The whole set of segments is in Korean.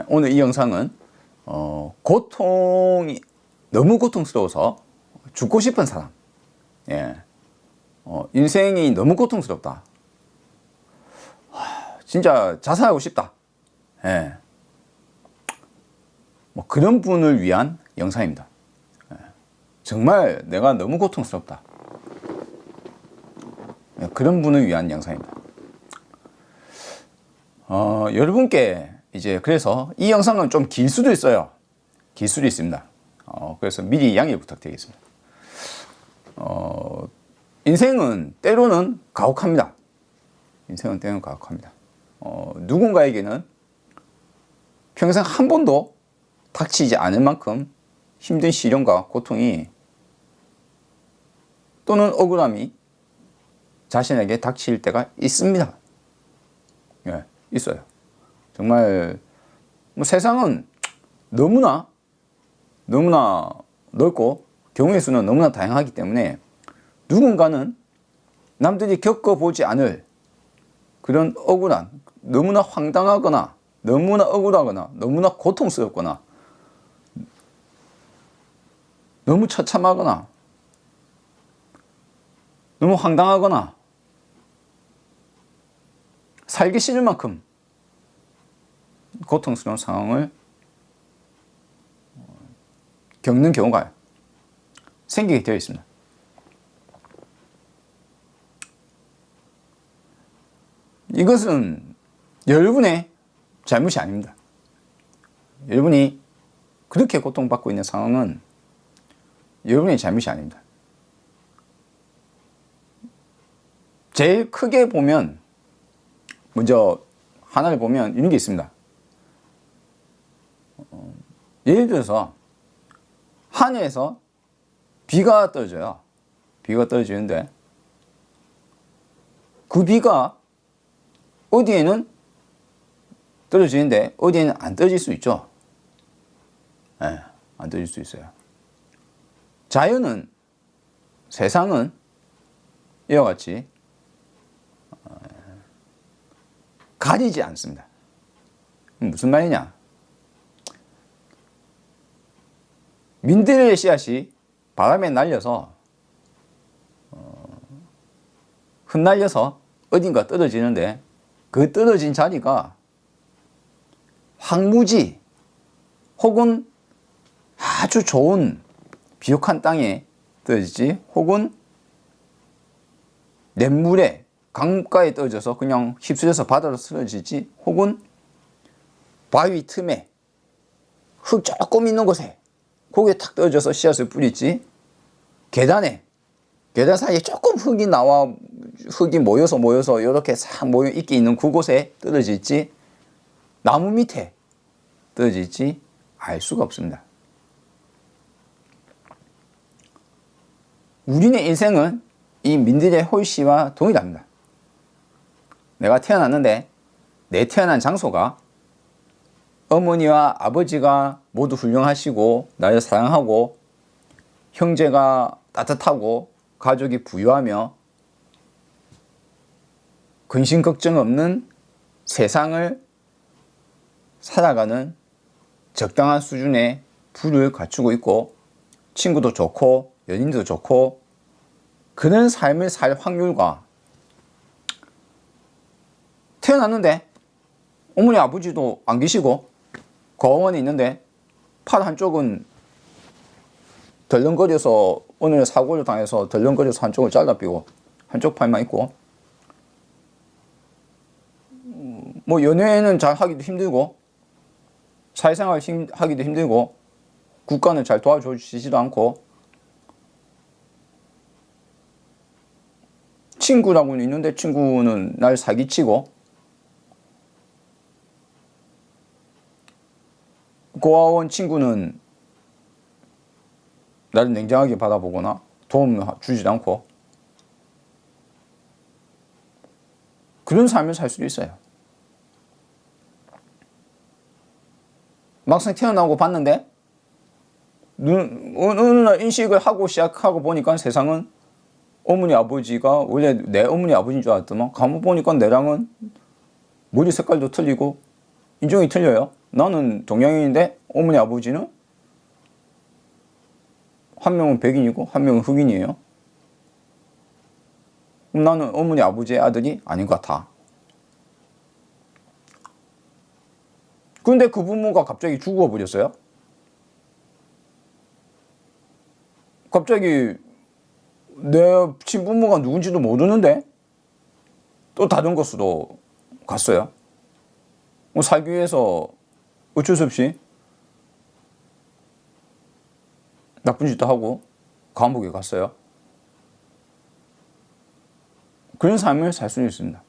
오늘 이 영상은 고통이 너무 고통스러워서 죽고 싶은 사람, 인생이 너무 고통스럽다, 진짜 자살하고 싶다, 뭐 그런 분을 위한 영상입니다. 정말 내가 너무 고통스럽다, 그런 분을 위한 영상입니다. 여러분께 이제 그래서 이 영상은 좀 길 수도 있어요. 길 수도 있습니다. 그래서 미리 양해 부탁드리겠습니다. 인생은 때로는 가혹합니다. 인생은 때로는 가혹합니다. 누군가에게는 평생 한 번도 닥치지 않을 만큼 힘든 시련과 고통이 또는 억울함이 자신에게 닥칠 때가 있습니다. 있어요. 정말 뭐 세상은 너무나 넓고 경우의 수는 너무나 다양하기 때문에 누군가는 남들이 겪어보지 않을 그런 억울한, 너무나 황당하거나 너무나 억울하거나 너무나 고통스럽거나 너무 처참하거나 너무 황당하거나 살기 싫을 만큼 고통스러운 상황을 겪는 경우가 생기게 되어 있습니다. 이것은 여러분의 잘못이 아닙니다. 여러분이 그렇게 고통받고 있는 상황은 여러분의 잘못이 아닙니다. 제일 크게 보면, 먼저 하나를 보면 이런 게 있습니다. 예를 들어서 하늘에서 비가 떨어져요. 비가 떨어지는데 그 비가 어디에는 떨어지는데 어디에는 안 떨어질 수 있죠. 안 떨어질 수 있어요. 자연은, 세상은 이와 같이 가리지 않습니다. 무슨 말이냐? 민들레 씨앗이 바람에 날려서 흩날려서 어딘가 떨어지는데 그 떨어진 자리가 황무지 혹은 아주 좋은 비옥한 땅에 떨어지지, 혹은 냇물에 강가에 떨어져서 그냥 휩쓸려서 바다로 쓰러지지, 혹은 바위 틈에 흙 조금 있는 곳에 거기에 탁 떨어져서 씨앗을 뿌리지, 계단 사이에 조금 흙이 나와, 흙이 모여서 이렇게 싹 모여 있게 있는 그곳에 떨어질지, 나무 밑에 떨어질지 알 수가 없습니다. 우리의 인생은 이 민들레 홀씨와 동일합니다. 내가 태어났는데 내 태어난 장소가 어머니와 아버지가 모두 훌륭하시고 나를 사랑하고 형제가 따뜻하고 가족이 부유하며 근심 걱정 없는 세상을 살아가는 적당한 수준의 부를 갖추고 있고 친구도 좋고 연인도 좋고 그런 삶을 살 확률과 태어났는데 어머니 아버지도 안 계시고 고아원에 있는데 팔 한쪽은 덜렁거려서 오늘 사고를 당해서 덜렁거려서 한쪽을 잘라삐고 한쪽 팔만 있고, 뭐 연애는 잘 하기도 힘들고 사회생활 하기도 힘들고 국가는 잘 도와주지도 않고 친구라고는 있는데 친구는 날 사기치고 고아원 친구는 나를 냉정하게 바라보거나 도움을 주지도 않고 그런 삶을 살 수도 있어요. 막상 태어나고 봤는데 어느 날 인식을 하고 시작하고 보니까 세상은 어머니 아버지가 원래 내 어머니 아버지인 줄 알았더만 가만 보니까 내랑은 머리 색깔도 틀리고 인종이 틀려요. 나는 동양인인데 어머니 아버지는 한 명은 백인이고 한 명은 흑인이에요. 그럼 나는 어머니 아버지의 아들이 아닌 것 같아. 근데 그 부모가 갑자기 죽어버렸어요. 갑자기 내 친부모가 누군지도 모르는데 또 다른 곳으로 갔어요. 살기 위해서 어쩔 수 없이 나쁜 짓도 하고 감옥에 갔어요. 그런 삶을 살 수 있습니다.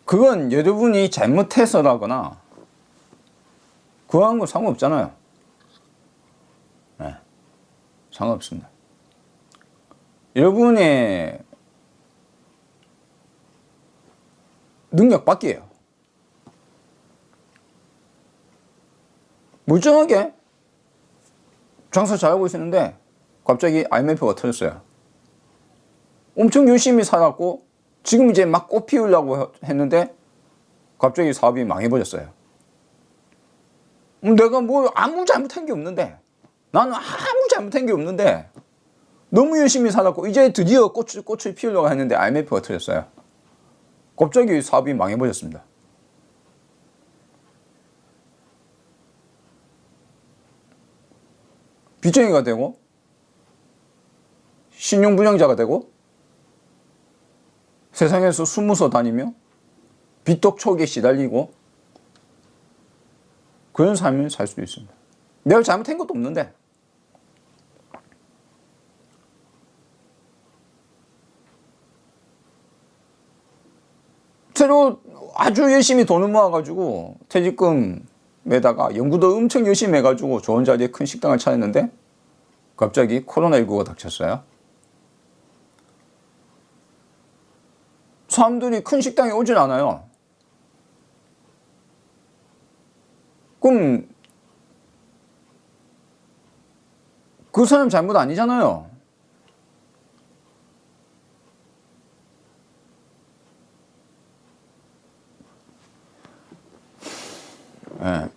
그건 여러분이 잘못해서라거나 그거하고 건 상관없잖아요. 네, 상관없습니다. 여러분의 능력 밖이에요. 멀쩡하게 장사 잘하고 있었는데 갑자기 IMF가 터졌어요. 엄청 열심히 살았고 지금 이제 막 꽃 피우려고 했는데 갑자기 사업이 망해버렸어요. 내가 뭐 아무 잘못한 게 없는데, 나는 아무 잘못한 게 없는데 너무 열심히 살았고 이제 드디어 꽃을 피우려고 했는데 IMF가 터졌어요. 갑자기 사업이 망해버렸습니다. 빚쟁이가 되고 신용불량자가 되고 세상에서 숨어서 다니며 빚독촉에 시달리고 그런 삶을 살 수도 있습니다. 내가 잘못한 것도 없는데. 새로 아주 열심히 돈을 모아가지고 퇴직금에다가 연구도 엄청 열심히 해가지고 좋은 자리에 큰 식당을 차렸는데 갑자기 코로나19가 닥쳤어요. 사람들이 큰 식당에 오질 않아요. 그럼 그 사람 잘못 아니잖아요. 네,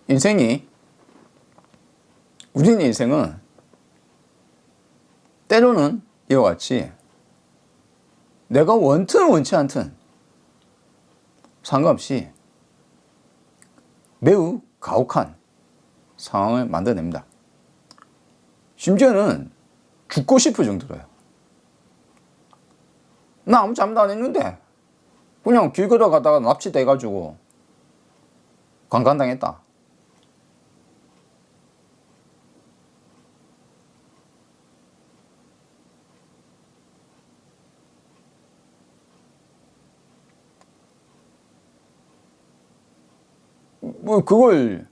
우리는 인생은 때로는 이와 같이 내가 원든 원치 않든 상관없이 매우 가혹한 상황을 만들어냅니다. 심지어는 죽고 싶을 정도로요. 나 아무 잘못 안 했는데 그냥 길 걸어가다가 납치돼가지고 강간당했다. 뭐 그걸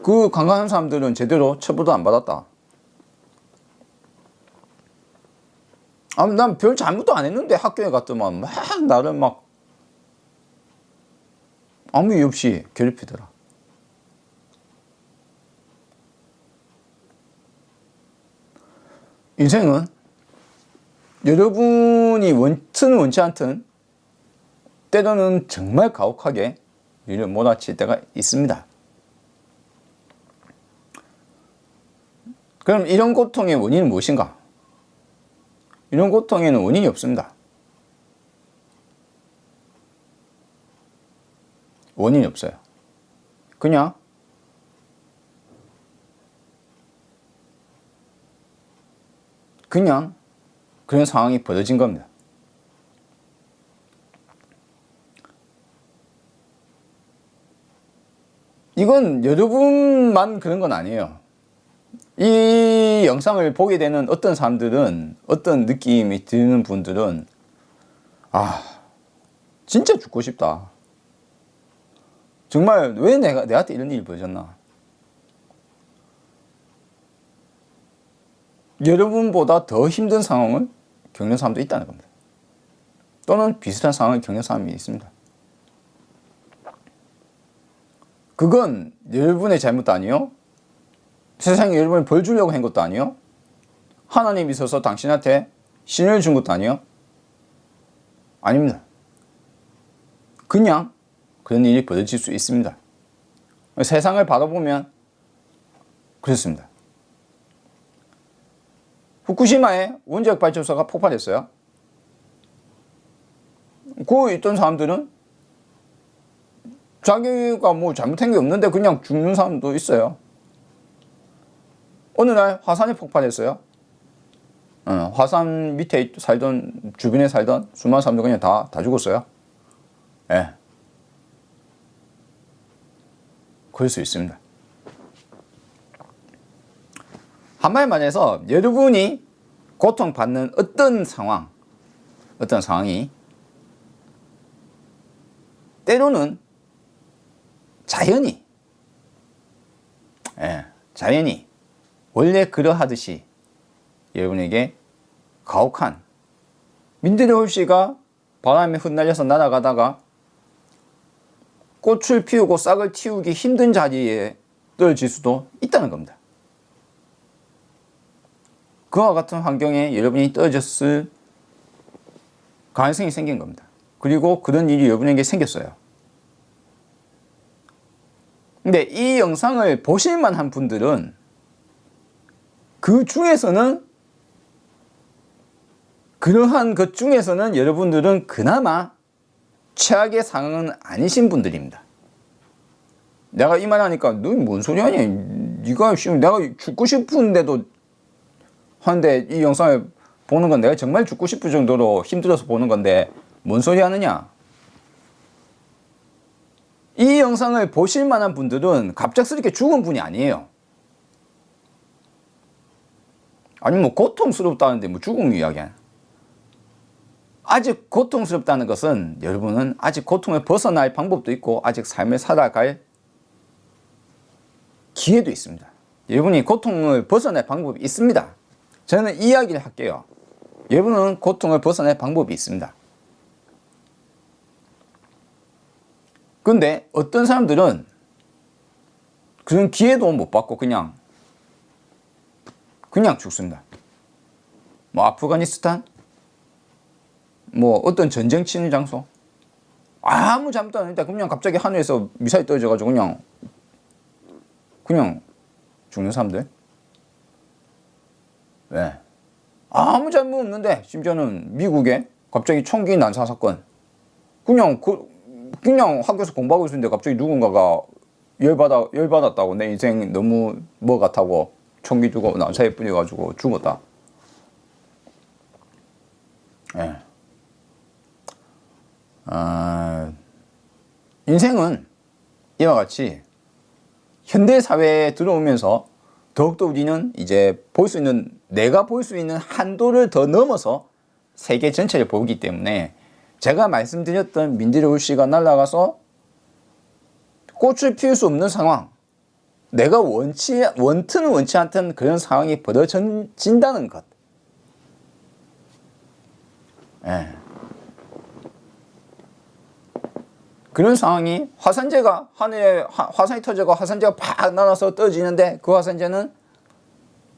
그 강간한 사람들은 제대로 처벌도 안 받았다. 난 별 잘못도 안 했는데 학교에 갔더만 막 나를 막 아무 이유 없이 괴롭히더라. 인생은 여러분이 원든 원치 않든 때로는 정말 가혹하게 우리를 몰아칠 때가 있습니다. 그럼 이런 고통의 원인은 무엇인가? 이런 고통에는 원인이 없습니다. 원인이 없어요. 그냥 그런 상황이 벌어진 겁니다. 이건 여러분만 그런 건 아니에요. 이 영상을 보게 되는 어떤 사람들은, 어떤 느낌이 드는 분들은 진짜 죽고 싶다. 정말 왜 내한테 이런 일이 벌어졌나. 여러분보다 더 힘든 상황을 겪는 사람도 있다는 겁니다. 또는 비슷한 상황을 겪는 사람이 있습니다. 그건 여러분의 잘못도 아니요, 세상에 여러분을 벌 주려고 한 것도 아니요, 하나님이 있어서 당신한테 신을 준 것도 아니요, 아닙니다. 그냥 그런 일이 벌어질 수 있습니다. 세상을 바라보면 그렇습니다. 후쿠시마에 원자력 발전소가 폭발했어요. 거기 있던 사람들은 자기가 뭐 잘못한 게 없는데 그냥 죽는 사람도 있어요. 어느 날 화산이 폭발했어요. 화산 밑에 살던, 주변에 살던 수많은 사람들 그냥 다 죽었어요. 예. 그럴 수 있습니다. 한마디 말해서 여러분이 고통받는 어떤 상황이 때로는 자연히 원래 그러하듯이 여러분에게 가혹한 민들레 홀씨가 바람에 흩날려서 날아가다가 꽃을 피우고 싹을 틔우기 힘든 자리에 떨어질 수도 있다는 겁니다. 그와 같은 환경에 여러분이 떨어졌을 가능성이 생긴 겁니다. 그리고 그런 일이 여러분에게 생겼어요. 근데 이 영상을 보실 만한 분들은 그러한 것 중에서는 여러분들은 그나마 최악의 상황은 아니신 분들입니다. 내가 이 말 하니까 너 뭔 소리 하냐? 네가 내가 죽고 싶은데도 하는데 이 영상을 보는 건 내가 정말 죽고 싶을 정도로 힘들어서 보는 건데 뭔 소리 하느냐? 이 영상을 보실 만한 분들은 갑작스럽게 죽은 분이 아니에요. 아니 뭐 고통스럽다는데 뭐 죽음 이야기야. 아직 고통스럽다는 것은 여러분은 아직 고통을 벗어날 방법도 있고 아직 삶을 살아갈 기회도 있습니다. 여러분이 고통을 벗어날 방법이 있습니다. 저는 이야기를 할게요. 여러분은 고통을 벗어날 방법이 있습니다. 근데 어떤 사람들은 그런 기회도 못 받고 그냥 죽습니다. 뭐 아프가니스탄, 뭐 어떤 전쟁 치는 장소, 아무 잘못도 안 했는데 그냥 갑자기 하늘에서 미사일 떨어져가지고 그냥 죽는 사람들. 왜? 아무 잘못 없는데 심지어는 미국에 갑자기 총기 난사 사건. 그냥 학교에서 공부하고 있었는데 갑자기 누군가가 열받았다고 내 인생 너무 뭐 같다고 총기 주고 난사에 뿌려가지고 죽었다. 예. 인생은 이와 같이 현대 사회에 들어오면서 더욱더 우리는 이제 내가 볼 수 있는 한도를 더 넘어서 세계 전체를 보기 때문에 제가 말씀드렸던 민들레 홀씨가 날아가서 꽃을 피울 수 없는 상황, 내가 원튼 원치 않던 그런 상황이 벌어진다는 것. 예. 그런 상황이 하늘에 화산이 터져가 화산재가 팍 날아서 떨어지는데 그 화산재는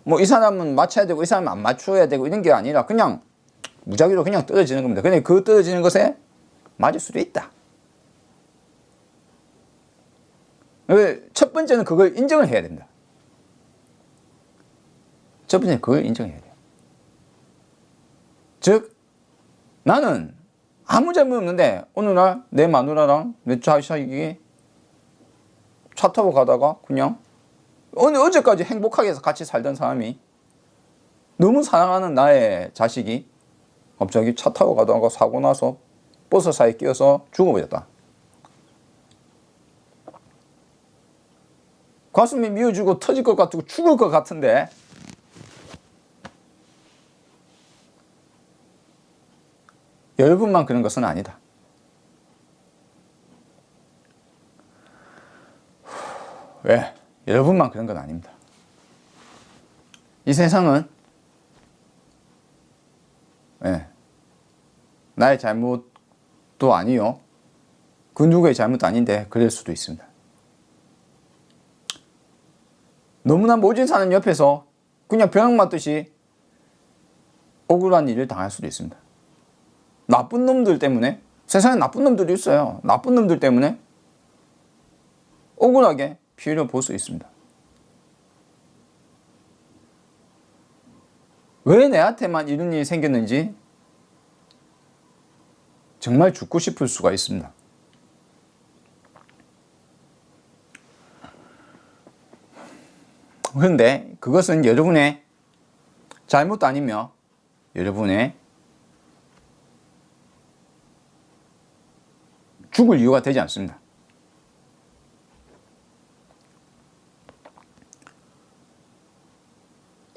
뭐 이 사람은 맞춰야 되고 이 사람은 안 맞춰야 되고 이런 게 아니라 그냥 무작위로 그냥 떨어지는 겁니다. 근데 그 떨어지는 것에 맞을 수도 있다. 첫 번째는 그걸 인정을 해야 됩니다. 첫 번째는 그걸 인정해야 돼요. 즉 나는 아무 잘못 없는데 어느 날 내 마누라랑 내 자식이 차 타고 가다가 그냥 어제까지 행복하게 같이 살던 사람이 너무 사랑하는 나의 자식이 갑자기 차 타고 가다가 사고 나서 버스 사이에 끼어서 죽어버렸다. 가슴이 미어지고 터질 것 같고 죽을 것 같은데 여러분만 그런 것은 아니다. 왜? 여러분만 그런 건 아닙니다. 이 세상은 나의 잘못도 아니요. 그 누구의 잘못도 아닌데 그럴 수도 있습니다. 너무나 모진 사는 옆에서 그냥 병 맞듯이 억울한 일을 당할 수도 있습니다. 나쁜 놈들 때문에, 세상에 나쁜 놈들이 있어요. 나쁜 놈들 때문에 억울하게 피해를 볼 수 있습니다. 왜 내한테만 이런 일이 생겼는지 정말 죽고 싶을 수가 있습니다. 그런데 그것은 여러분의 잘못도 아니며 여러분의 죽을 이유가 되지 않습니다.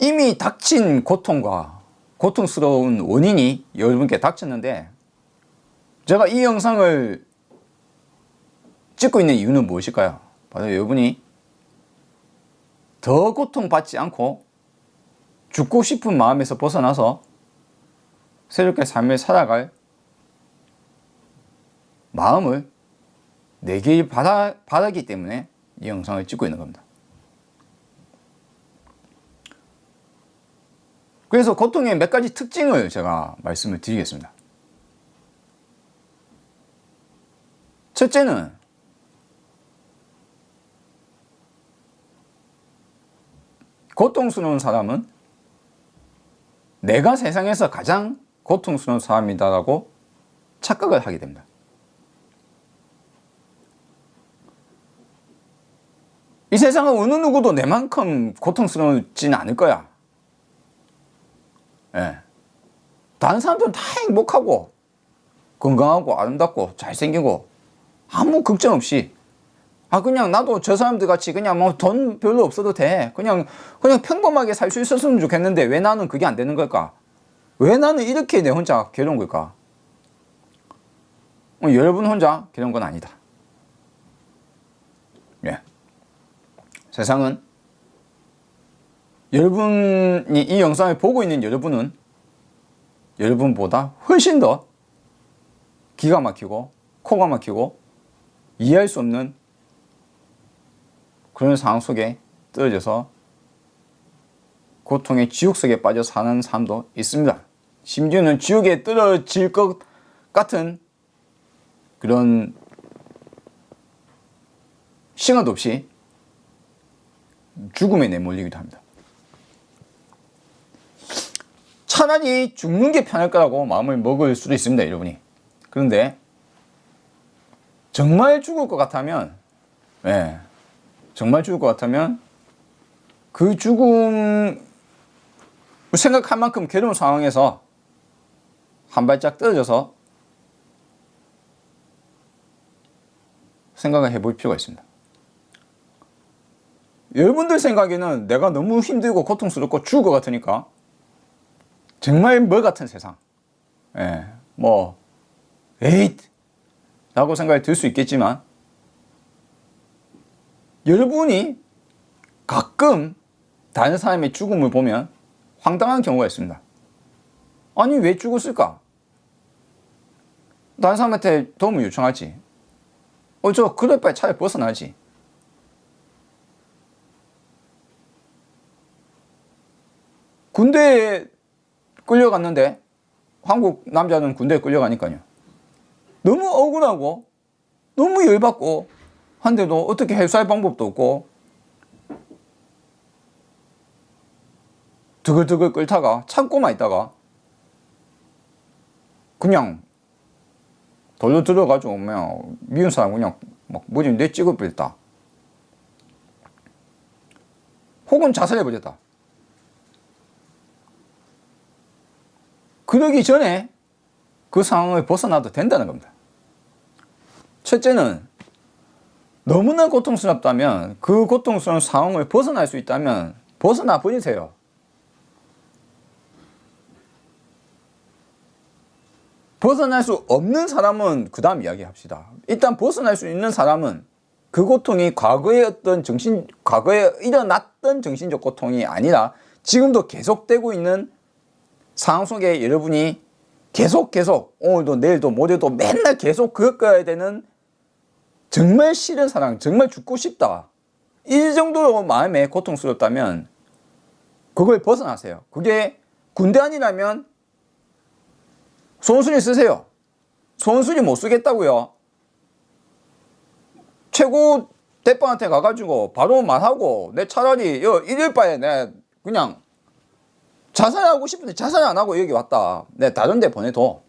이미 닥친 고통과 고통스러운 원인이 여러분께 닥쳤는데, 제가 이 영상을 찍고 있는 이유는 무엇일까요? 바로 여러분이 더 고통받지 않고 죽고 싶은 마음에서 벗어나서 새롭게 삶을 살아갈 마음을 내길 바라기 때문에 이 영상을 찍고 있는 겁니다. 그래서 고통의 몇 가지 특징을 제가 말씀을 드리겠습니다. 첫째는 고통스러운 사람은 내가 세상에서 가장 고통스러운 사람이다라고 착각을 하게 됩니다. 이 세상은 어느 누구도 내만큼 고통스럽지는 않을 거야. 예. 다른 사람들은 다 행복하고 건강하고 아름답고 잘생기고 아무 걱정 없이, 그냥 나도 저 사람들 같이 그냥 뭐 돈 별로 없어도 돼, 그냥 평범하게 살 수 있었으면 좋겠는데 왜 나는 그게 안 되는 걸까? 왜 나는 이렇게 내 혼자 괴로운 걸까? 여러분 혼자 괴로운 건 아니다. 예. 세상은, 여러분이 이 영상을 보고 있는 여러분은 여러분보다 훨씬 더 기가 막히고 코가 막히고 이해할 수 없는 그런 상황 속에 떨어져서 고통의 지옥 속에 빠져 사는 사람도 있습니다. 심지어는 지옥에 떨어질 것 같은 그런 시간도 없이 죽음에 내몰리기도 합니다. 차라리 죽는 게 편할 거라고 마음을 먹을 수도 있습니다, 여러분이. 그런데 정말 죽을 것 같으면, 정말 죽을 것 같으면 그 죽음 생각할 만큼 괴로운 상황에서 한 발짝 떨어져서 생각을 해볼 필요가 있습니다. 여러분들 생각에는 내가 너무 힘들고 고통스럽고 죽을 것 같으니까 정말 뭐 같은 세상, 에잇 라고 생각이 들 수 있겠지만, 여러분이 가끔 다른 사람의 죽음을 보면 황당한 경우가 있습니다. 아니, 왜 죽었을까? 다른 사람한테 도움을 요청하지. 그럴 바에 차라리 벗어나지. 군대에 끌려갔는데, 한국 남자는 군대에 끌려가니까요, 너무 억울하고 너무 열받고 한데도 어떻게 해소할 방법도 없고 드글드글 끓다가 참고만 있다가 그냥 돌려 들어가지고 그냥 미운 사람 그냥 막 뭐지 내 찍어버렸다, 혹은 자살해버렸다. 그러기 전에 그 상황을 벗어나도 된다는 겁니다. 첫째는 너무나 고통스럽다면, 그 고통스러운 상황을 벗어날 수 있다면 벗어나 버리세요. 벗어날 수 없는 사람은 그 다음 이야기합시다. 일단 벗어날 수 있는 사람은 그 고통이 과거에 일어났던 정신적 고통이 아니라 지금도 계속되고 있는 상황 속에 여러분이 계속 오늘도 내일도 모레도 맨날 계속 겪어야 되는 정말 싫은 사랑, 정말 죽고 싶다, 이 정도로 마음에 고통스럽다면 그걸 벗어나세요. 그게 군대 아니라면 손순이 쓰세요. 손순이 못 쓰겠다고요? 최고 대빵한테 가가지고 바로 말하고 내 차라리 이럴 바에 내 그냥 자살하고 싶은데 자살 안 하고 여기 왔다. 내 다른 데 보내도.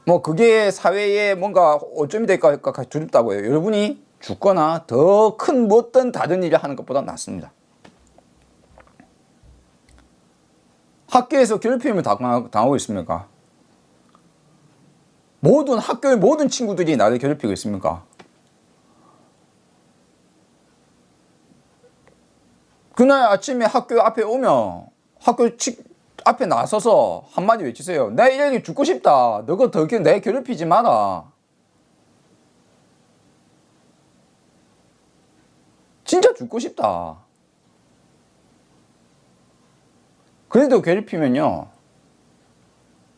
뭐 그게 사회에 뭔가 오점이 될까 두렵다고요. 여러분이 죽거나 더 큰 어떤 다른 일을 하는 것보다 낫습니다. 학교에서 괴롭힘을 당하고 있습니까? 모든 학교의 모든 친구들이 나를 괴롭히고 있습니까? 그날 아침에 학교 앞에 오면 학교 앞에 나서서 한마디 외치세요. 나 이렇게 죽고 싶다. 너가 더 내 괴롭히지 마라. 진짜 죽고 싶다. 그래도 괴롭히면요,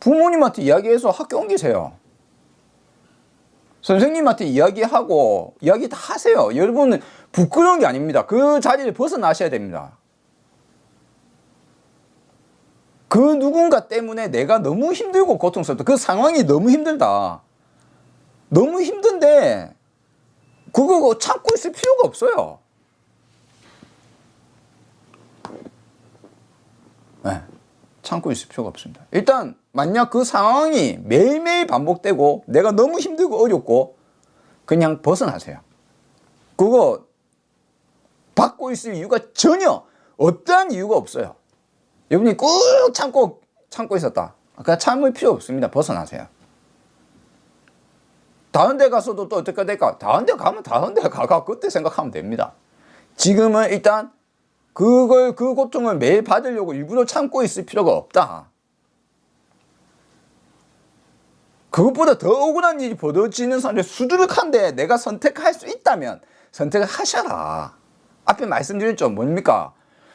부모님한테 이야기해서 학교 옮기세요. 선생님한테 이야기하고 이야기 다 하세요. 여러분은 부끄러운 게 아닙니다. 그 자리를 벗어나셔야 됩니다. 그 누군가 때문에 내가 너무 힘들고 고통스럽다. 그 상황이 너무 힘들다. 너무 힘든데 그거 참고 있을 필요가 없어요. 네, 참고 있을 필요가 없습니다. 일단 만약 그 상황이 매일매일 반복되고 내가 너무 힘들고 어렵고 그냥 벗어나세요. 그거 받고 있을 이유가 전혀 어떠한 이유가 없어요. 여러분이 꾹 참고 있었다. 그냥 참을 필요 없습니다. 벗어나세요. 다른 데 가서도 또 어떻게 될까? 다른 데 가면 다른 데 가가 그때 생각하면 됩니다. 지금은 일단 그 고통을 매일 받으려고 일부러 참고 있을 필요가 없다. 그것보다 더 억울한 일이 벌어지는 사람들 수두룩한데 내가 선택할 수 있다면 선택을 하셔라. 앞에 말씀드렸죠. 뭡니까?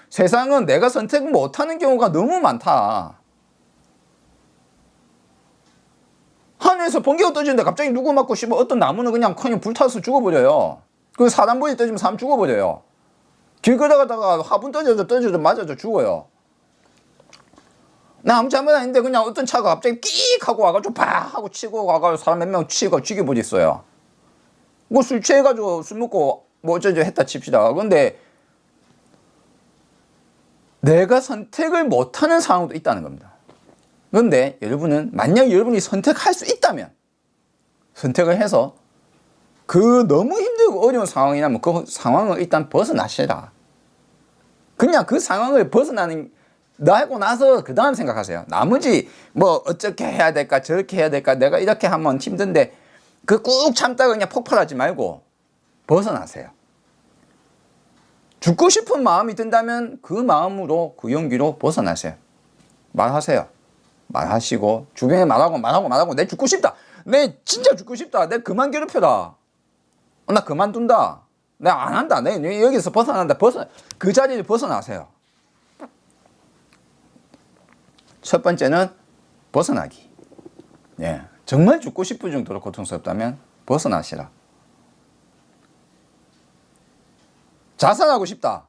세상은 내가 선택 못하는 경우가 너무 많다. 하늘에서 번개가 떠지는데 갑자기 누구 맞고 싶어 어떤 나무는 그냥 불타서 죽어버려요. 그 사단벌이 떠지면 사람 죽어버려요. 길 걸어가다가 화분 떠져도 맞아서 죽어요. 나 아무 잘못 아닌데 그냥 어떤 차가 갑자기 끽 하고 와가지고 팍 하고 치고 와가지고 사람 몇 명 치고 죽여버렸어요. 뭐 술 취해가지고 술 먹고 뭐 어쩌죠 했다 칩시다. 근데 내가 선택을 못하는 상황도 있다는 겁니다. 그런데 여러분은 만약 여러분이 선택할 수 있다면 선택을 해서 그 너무 힘들고 어려운 상황이라면 그 상황을 일단 벗어나시라. 그냥 그 상황을 나고 나서 그 다음 생각하세요. 나머지 뭐 어떻게 해야 될까 저렇게 해야 될까 내가 이렇게 하면 힘든데 그 꾹 참다가 그냥 폭발하지 말고 벗어나세요. 죽고 싶은 마음이 든다면 그 마음으로 그 용기로 벗어나세요. 말하세요. 말하시고 주변에 말하고 내 죽고 싶다. 내 진짜 죽고 싶다. 내 그만 괴롭혀라. 나 그만둔다. 내가 안 한다. 내 여기서 벗어난다. 그 자리를 벗어나세요. 첫 번째는 벗어나기. 예, 정말 죽고 싶을 정도로 고통스럽다면 벗어나시라. 자살하고 싶다.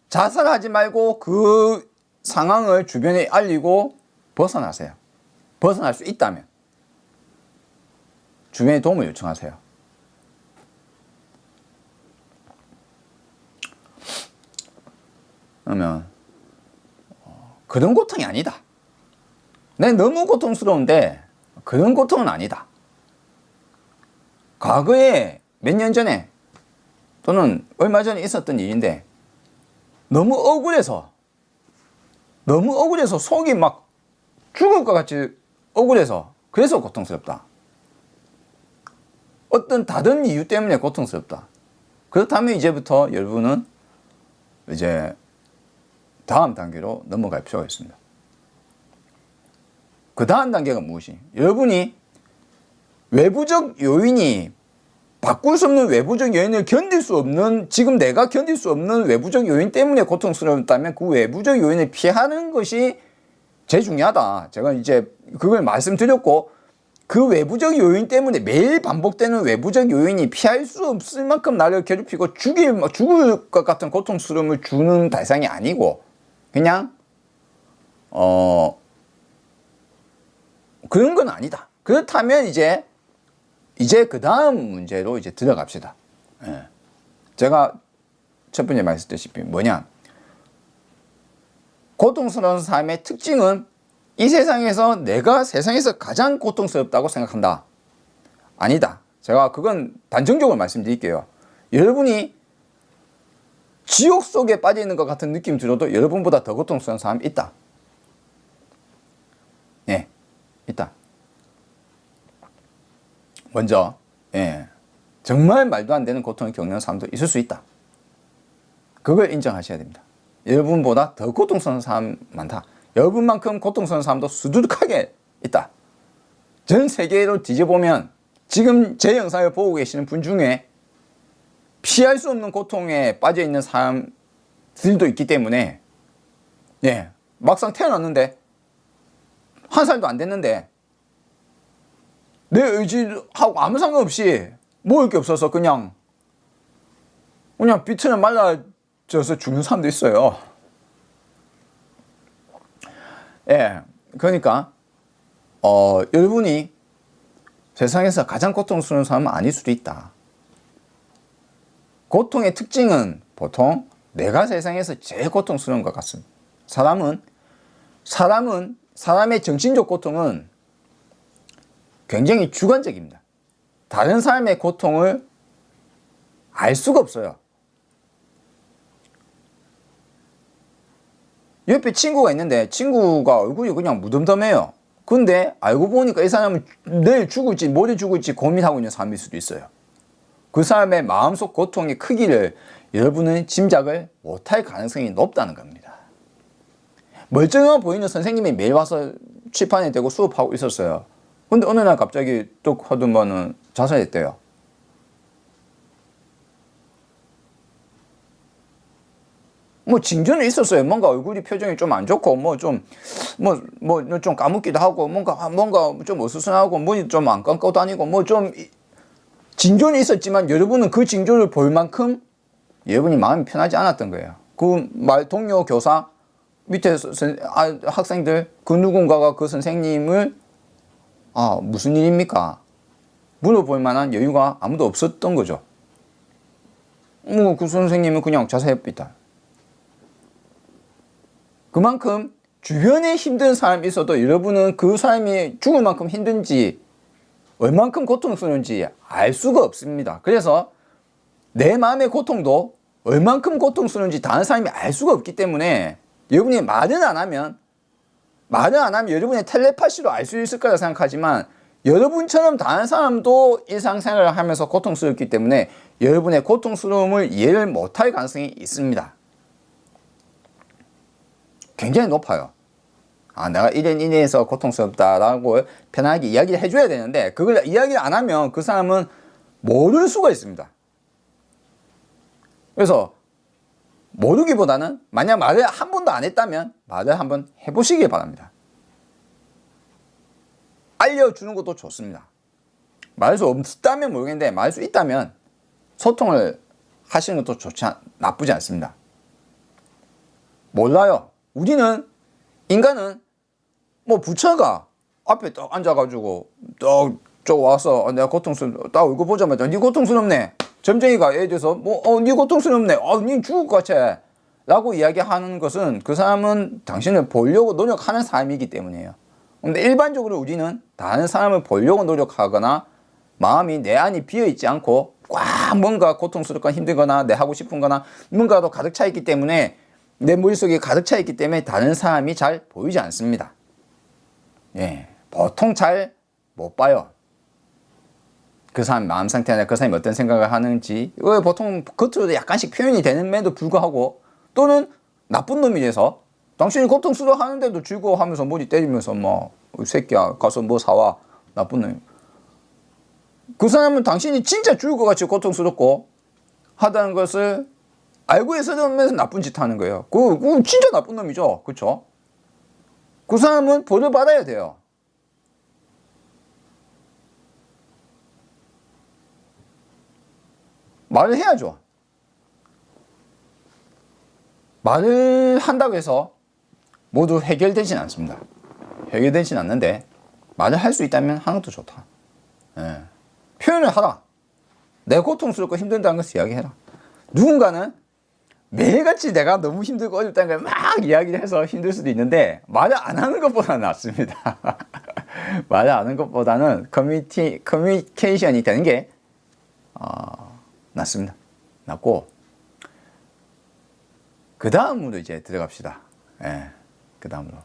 자살하지 말고 그 상황을 주변에 알리고 벗어나세요. 벗어날 수 있다면 주변에 도움을 요청하세요. 그러면 그런 고통이 아니다. 내 너무 고통스러운데 그런 고통은 아니다. 과거에 몇 년 전에 또는 얼마 전에 있었던 일인데 너무 억울해서 속이 막 죽을 것 같이 억울해서 그래서 고통스럽다. 어떤 다른 이유 때문에 고통스럽다. 그렇다면 이제부터 여러분은 이제 다음 단계로 넘어갈 필요가 있습니다. 그 다음 단계가 무엇이? 여러분이 외부적 요인이 바꿀 수 없는 외부적 요인을 견딜 수 없는 지금 내가 견딜 수 없는 외부적 요인 때문에 고통스러웠다면 그 외부적 요인을 피하는 것이 제일 중요하다. 제가 이제 그걸 말씀드렸고 그 외부적 요인 때문에 매일 반복되는 외부적 요인이 피할 수 없을 만큼 나를 괴롭히고 죽을 것 같은 고통스러움을 주는 대상이 아니고 그냥 그런 건 아니다. 그렇다면 이제 그 다음 문제로 이제 들어갑시다. 예. 제가 첫 번째 말씀드렸다시피 뭐냐? 고통스러운 삶의 특징은 이 세상에서 내가 세상에서 가장 고통스럽다고 생각한다. 아니다. 제가 그건 단정적으로 말씀드릴게요. 여러분이 지옥 속에 빠져 있는 것 같은 느낌 들어도 여러분보다 더 고통스러운 사람이 있다. 예, 있다. 먼저, 예, 정말 말도 안 되는 고통을 겪는 사람도 있을 수 있다. 그걸 인정하셔야 됩니다. 여러분보다 더 고통스러운 사람 많다. 여러분만큼 고통스러운 사람도 수두룩하게 있다. 전 세계로 뒤져보면 지금 제 영상을 보고 계시는 분 중에 피할 수 없는 고통에 빠져 있는 사람들도 있기 때문에, 예, 막상 태어났는데 1살도 안 됐는데 내 의지하고 아무 상관없이 먹을 게 없어서 그냥 비트는 말라져서 죽는 사람도 있어요. 예, 그러니까 여러분이 세상에서 가장 고통스러운 사람은 아닐 수도 있다. 고통의 특징은 보통 내가 세상에서 제일 고통스러운 것 같습니다. 사람의 정신적 고통은 굉장히 주관적입니다. 다른 사람의 고통을 알 수가 없어요. 옆에 친구가 있는데 친구가 얼굴이 그냥 무덤덤해요. 근데 알고 보니까 이 사람은 내일 죽을지 모레 죽을지 고민하고 있는 사람일 수도 있어요. 그 사람의 마음속 고통의 크기를 여러분은 짐작을 못할 가능성이 높다는 겁니다. 멀쩡해 보이는 선생님이 매일 와서 칠판에 대고 수업하고 있었어요. 근데 어느 날 갑자기 뚝 하더만은 자살했대요. 뭐 징조는 있었어요. 뭔가 얼굴이 표정이 좀 안 좋고 좀 까묻기도 하고 뭔가 좀 어수선하고 머리 좀 안 감고 다니고 좀 징조는 있었지만 여러분은 그 징조를 볼 만큼 여러분이 마음이 편하지 않았던 거예요. 그 동료 교사 밑에 학생들 그 누군가가 그 선생님을 무슨 일입니까? 물어볼 만한 여유가 아무도 없었던 거죠. 그 선생님은 그냥 자살했다. 그만큼 주변에 힘든 사람이 있어도 여러분은 그 사람이 죽을 만큼 힘든지 얼만큼 고통스러운지 알 수가 없습니다. 그래서 내 마음의 고통도 얼만큼 고통스러운지 다른 사람이 알 수가 없기 때문에 여러분이 말은 안 하면 여러분의 텔레파시로 알 수 있을 거라 생각하지만 여러분처럼 다른 사람도 일상생활을 하면서 고통스럽기 때문에 여러분의 고통스러움을 이해를 못할 가능성이 있습니다. 굉장히 높아요. 내가 이래서 고통스럽다라고 편하게 이야기를 해줘야 되는데 그걸 이야기를 안 하면 그 사람은 모를 수가 있습니다. 그래서 모르기보다는 만약 말을 한 번도 안 했다면 말을 한번 해보시길 바랍니다. 알려주는 것도 좋습니다. 말할 수 없다면 모르겠는데 말할 수 있다면 소통을 하시는 것도 나쁘지 않습니다. 몰라요. 인간은 부처가 앞에 딱 앉아가지고 딱 와서 내가 고통스럽다 딱 얼굴 보자마자 니 고통스럽네. 점쟁이가 예를 들어서 니 고통스럽네. 니 죽을 것 같아. 라고 이야기하는 것은 그 사람은 당신을 보려고 노력하는 사람이기 때문이에요. 근데 일반적으로 우리는 다른 사람을 보려고 노력하거나 마음이 내 안이 비어있지 않고 꽉 뭔가 고통스럽거나 힘들거나 내 하고 싶은 거나 뭔가도 가득 차 있기 때문에 내 머릿속에 가득 차 있기 때문에 다른 사람이 잘 보이지 않습니다. 예, 보통 잘 못 봐요. 그 사람 마음 상태나 그 사람이 어떤 생각을 하는지 보통 겉으로도 약간씩 표현이 되는데도 불구하고 또는 나쁜 놈이 돼서 당신이 고통스러워 하는데도 즐거워하면서 머리 때리면서 새끼야 가서 사와 나쁜 놈. 그 사람은 당신이 진짜 죽을 것 같이 고통스럽고 하다는 것을 알고 있으면서 나쁜 짓 하는 거예요. 그 진짜 나쁜 놈이죠. 그렇죠? 그 사람은 벌을 받아야 돼요. 말을 해야죠. 말을 한다고 해서 모두 해결되진 않습니다. 해결되진 않는데 말을 할 수 있다면 하는 것도 좋다. 예. 표현을 하라. 내가 고통스럽고 힘든다는 것을 이야기해라. 누군가는 매일같이 내가 너무 힘들고 어렵다는 걸 막 이야기를 해서 힘들 수도 있는데 말을 안 하는 것보다는 낫습니다. 말을 안 하는 것보다는 커뮤니케이션이 되는 게 낫습니다. 낫고 그 다음으로 이제 들어갑시다. 예, 그 다음으로.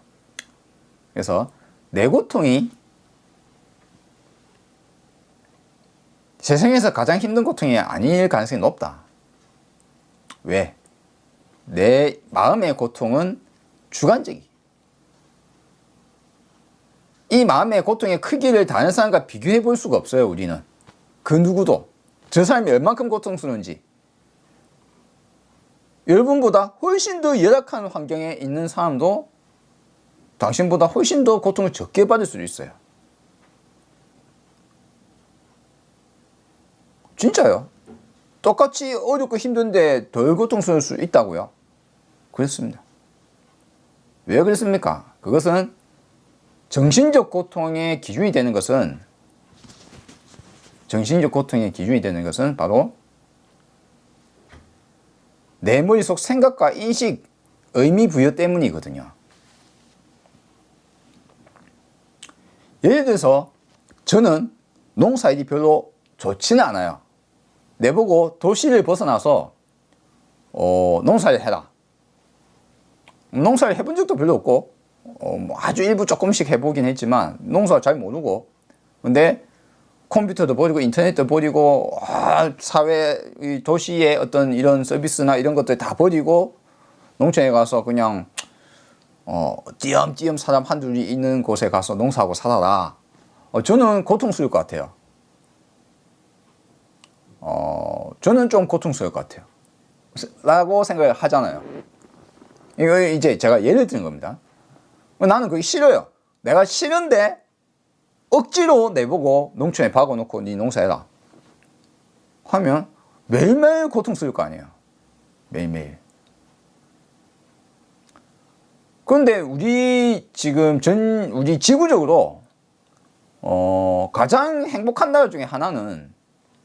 그래서 내 고통이 세상에서 가장 힘든 고통이 아닐 가능성이 높다. 왜? 내 마음의 고통은 주관적이. 이 마음의 고통의 크기를 다른 사람과 비교해 볼 수가 없어요. 우리는 그 누구도 저 사람이 얼만큼 고통스러운지. 여러분보다 훨씬 더 열악한 환경에 있는 사람도 당신보다 훨씬 더 고통을 적게 받을 수도 있어요. 진짜요. 똑같이 어렵고 힘든데 덜 고통스러울 수 있다고요? 그렇습니다. 왜 그렇습니까? 그것은 정신적 고통의 기준이 되는 것은 바로 내 머릿속 생각과 인식, 의미 부여 때문이거든요. 예를 들어서 저는 농사일이 별로 좋지는 않아요. 내보고 도시를 벗어나서 농사를 해라. 농사를 해본 적도 별로 없고 뭐 아주 일부 조금씩 해보긴 했지만 농사 잘 모르고, 근데 컴퓨터도 버리고 인터넷도 버리고 사회 도시의 어떤 이런 서비스나 이런 것들 다 버리고 농촌에 가서 그냥 띄엄띄엄 사람 한둘이 있는 곳에 가서 농사하고 살아라. 저는 고통스러울 것 같아요. 저는 좀 고통스러울 것 같아요. 라고 생각을 하잖아요. 이거 이제 제가 예를 드는 겁니다. 나는 그게 싫어요. 내가 싫은데 억지로 내보고 농촌에 박아놓고 네 농사해라 하면 매일매일 고통스러울 거 아니에요. 매일매일. 그런데 우리 지금 우리 지구적으로 가장 행복한 나라 중에 하나는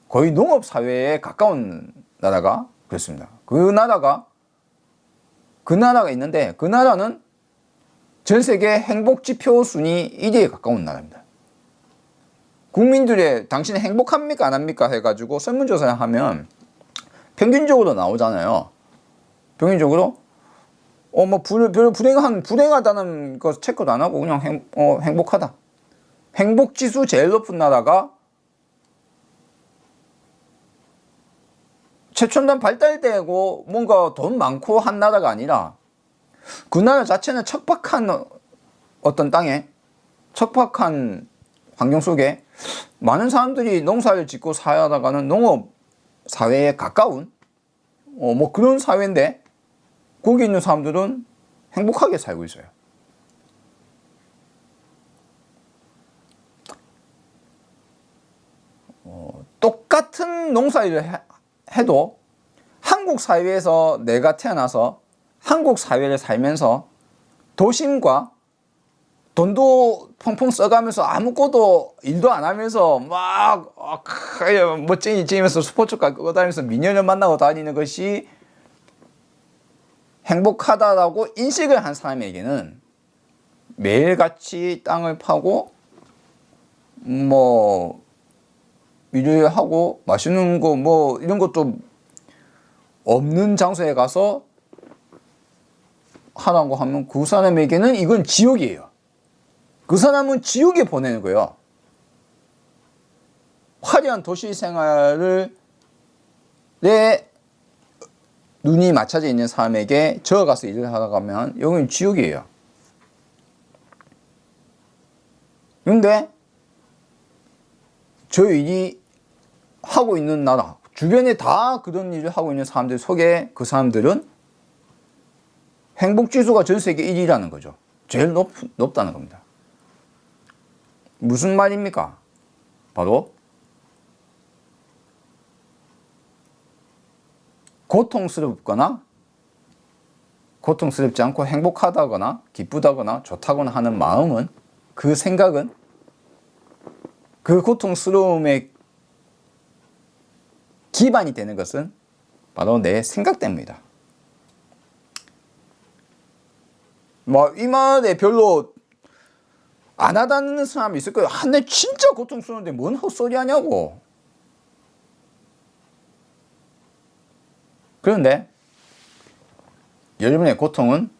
거의 농업 사회에 가까운 나라가 그렇습니다. 그 나라가 있는데 그 나라는 전 세계 행복 지표 순위 1위에 가까운 나라입니다. 국민들의 당신은 행복합니까 안 합니까 해가지고 설문조사를 하면 평균적으로 나오잖아요. 평균적으로 뭐 별로 불행하다는 거 체크도 안 하고 그냥 행복하다. 행복지수 제일 높은 나라가 최첨단 발달되고 뭔가 돈 많고 한 나라가 아니라 그 나라 자체는 척박한 어떤 땅에, 척박한 환경 속에 많은 사람들이 농사를 짓고 살아가는 농업 사회에 가까운 뭐 그런 사회인데 거기 있는 사람들은 행복하게 살고 있어요. 똑같은 농사일을 해도 한국 사회에서 내가 태어나서 한국 사회를 살면서 도심과 돈도 펑펑 써가면서 아무것도 일도 안 하면서 막 멋쟁이 지면서 스포츠카 끄고 다니면서 미녀를 만나고 다니는 것이 행복하다라고 인식을 한 사람에게는 매일같이 땅을 파고 뭐 일을 하고 맛있는 거 뭐 이런 것도 없는 장소에 가서 하라고 하면 그 사람에게는 이건 지옥이에요. 그 사람은 지옥에 보내는 거예요. 화려한 도시 생활을 내 눈이 맞춰져 있는 사람에게 저 가서 일을 하러 가면 여기는 지옥이에요. 그런데 저 일이 하고 있는 나라, 주변에 다 그런 일을 하고 있는 사람들 속에 그 사람들은 행복지수가 전 세계 1위라는 거죠. 제일 높다는 겁니다. 무슨 말입니까? 바로 고통스럽거나 고통스럽지 않고 행복하다거나 기쁘다거나 좋다거나 하는 마음은, 그 생각은, 그 고통스러움의 기반이 되는 것은 바로 내 생각 때문이다. 뭐 이 말에 별로 안 하다는 사람이 있을 거예요. 내 진짜 고통스러운데 뭔 헛소리 하냐고. 그런데 여러분의 고통은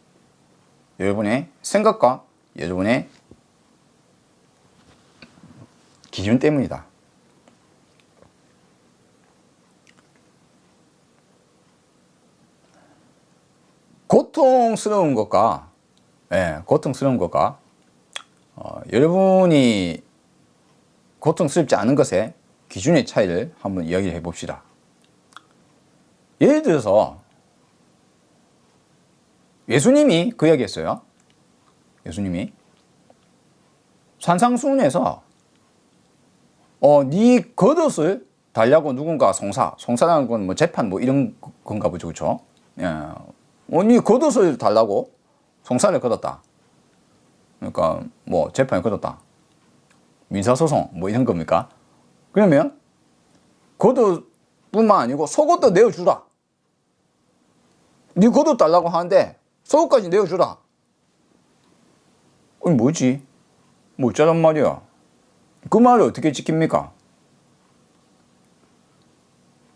여러분의 생각과 여러분의 기준 때문이다. 고통스러운 것과 여러분이 고통스럽지 않은 것의 기준의 차이를 한번 이야기를 해봅시다. 예를 들어서 예수님이 그 이야기했어요. 예수님이 산상수훈에서 네 겉옷을 달라고 누군가 송사라는 건 뭐 재판 뭐 이런 건가 보죠, 그렇죠? 네 겉옷을 달라고 송사를 걸었다. 그러니까 뭐 재판을 걸었다. 민사소송 뭐 이런 겁니까? 그러면 겉옷뿐만 아니고 속옷도 내어주라. 네 겉옷 달라고 하는데 속옷까지 내어주라. 뭐지? 뭐 어쩌란 말이야. 그 말을 어떻게 지킵니까?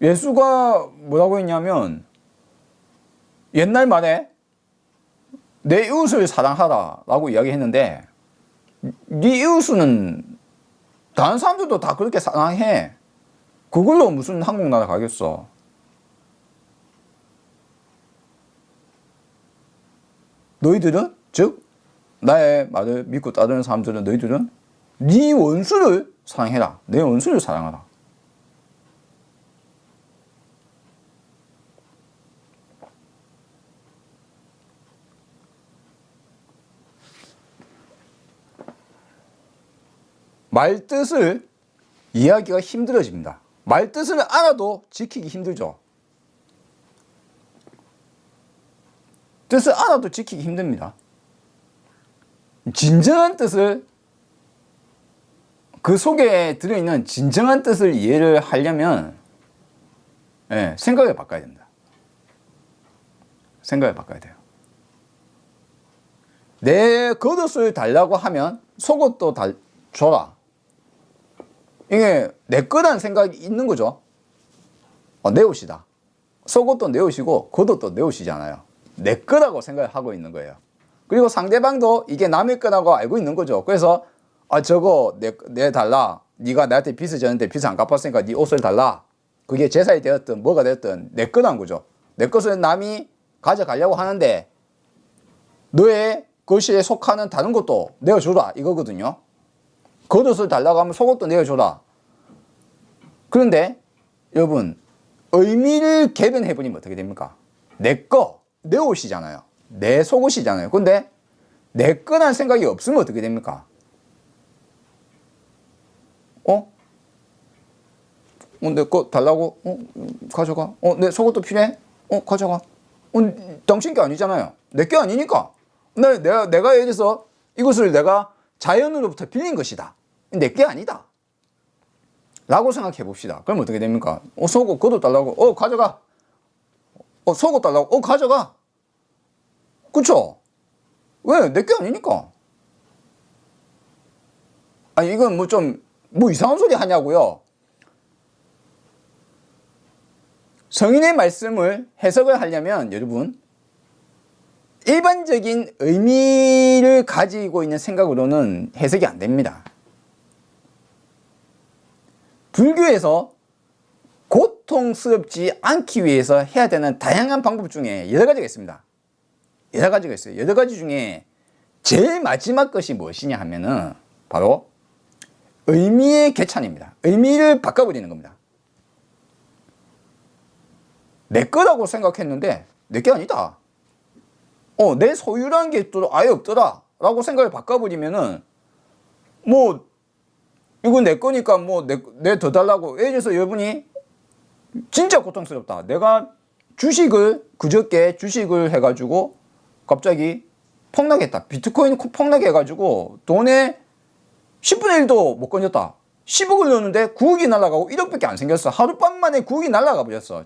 예수가 뭐라고 했냐면 옛날 말에 내 이웃을 사랑하라 라고 이야기했는데, 네 이웃은 다른 사람들도 다 그렇게 사랑해. 그걸로 무슨 한국 나라 가겠어. 너희들은, 즉 나의 말을 믿고 따르는 사람들은, 너희들은 네 원수를 사랑해라. 내 원수를 사랑하라. 말뜻을 이해하기가 힘들어집니다. 말뜻을 알아도 지키기 힘들죠. 뜻을 알아도 지키기 힘듭니다. 진정한 뜻을, 그 속에 들어있는 진정한 뜻을 이해를 하려면 생각을 바꿔야 된다. 생각을 바꿔야 돼요. 내 겉옷을 달라고 하면 속옷도 줘라. 이게 내 거라는 생각이 있는 거죠. 내 옷이다. 속옷도 내 옷이고 겉옷도 내 옷이잖아요. 내 거라고 생각을 하고 있는 거예요. 그리고 상대방도 이게 남의 거라고 알고 있는 거죠. 그래서 저거 내 달라. 네가 나한테 빚을 졌는데 빚을 안 갚았으니까 네 옷을 달라. 그게 제사이 되었든 뭐가 되었든 내 거란 거죠. 내 것을 남이 가져가려고 하는데 너의 것에 속하는 다른 것도 내어주라 이거거든요. 겉옷을 달라고 하면 속옷도 내어줘라. 그런데 여러분, 의미를 개변해버리면 어떻게 됩니까? 내 옷이잖아요. 내 속옷이잖아요. 근데 내 거란 생각이 없으면 어떻게 됩니까? 내 거 달라고? 가져가. 내 속옷도 필요해? 가져가. 당신 게 아니잖아요. 내 게 아니니까. 내가 예를 들어서 이것을 내가 자연으로부터 빌린 것이다. 내 게 아니다. 라고 생각해 봅시다. 그럼 어떻게 됩니까? 속옷, 겉옷 달라고. 가져가. 속옷 달라고. 가져가. 그쵸? 왜? 내 게 아니니까. 아니, 이건 뭐 이상한 소리 하냐고요? 성인의 말씀을 해석을 하려면 여러분, 일반적인 의미를 가지고 있는 생각으로는 해석이 안 됩니다. 불교에서 고통스럽지 않기 위해서 해야 되는 다양한 방법 중에 여러 가지가 있습니다. 여러 가지가 있어요. 여러 가지 중에 제일 마지막 것이 무엇이냐 하면은 바로 의미의 개찬입니다. 의미를 바꿔버리는 겁니다. 내 거라고 생각했는데 내 게 아니다. 내 소유라는 게 또 아예 없더라 라고 생각을 바꿔버리면은 이거 내 거니까 내 더 달라고. 예를 들어서 여러분이 진짜 고통스럽다. 내가 그저께 주식을 해가지고 갑자기 폭락했다. 비트코인 폭락해가지고 돈의 10분의 1도 못 건졌다. 10억을 넣었는데 9억이 날아가고 1억밖에 안 생겼어. 하룻밤 만에 9억이 날아가 버렸어.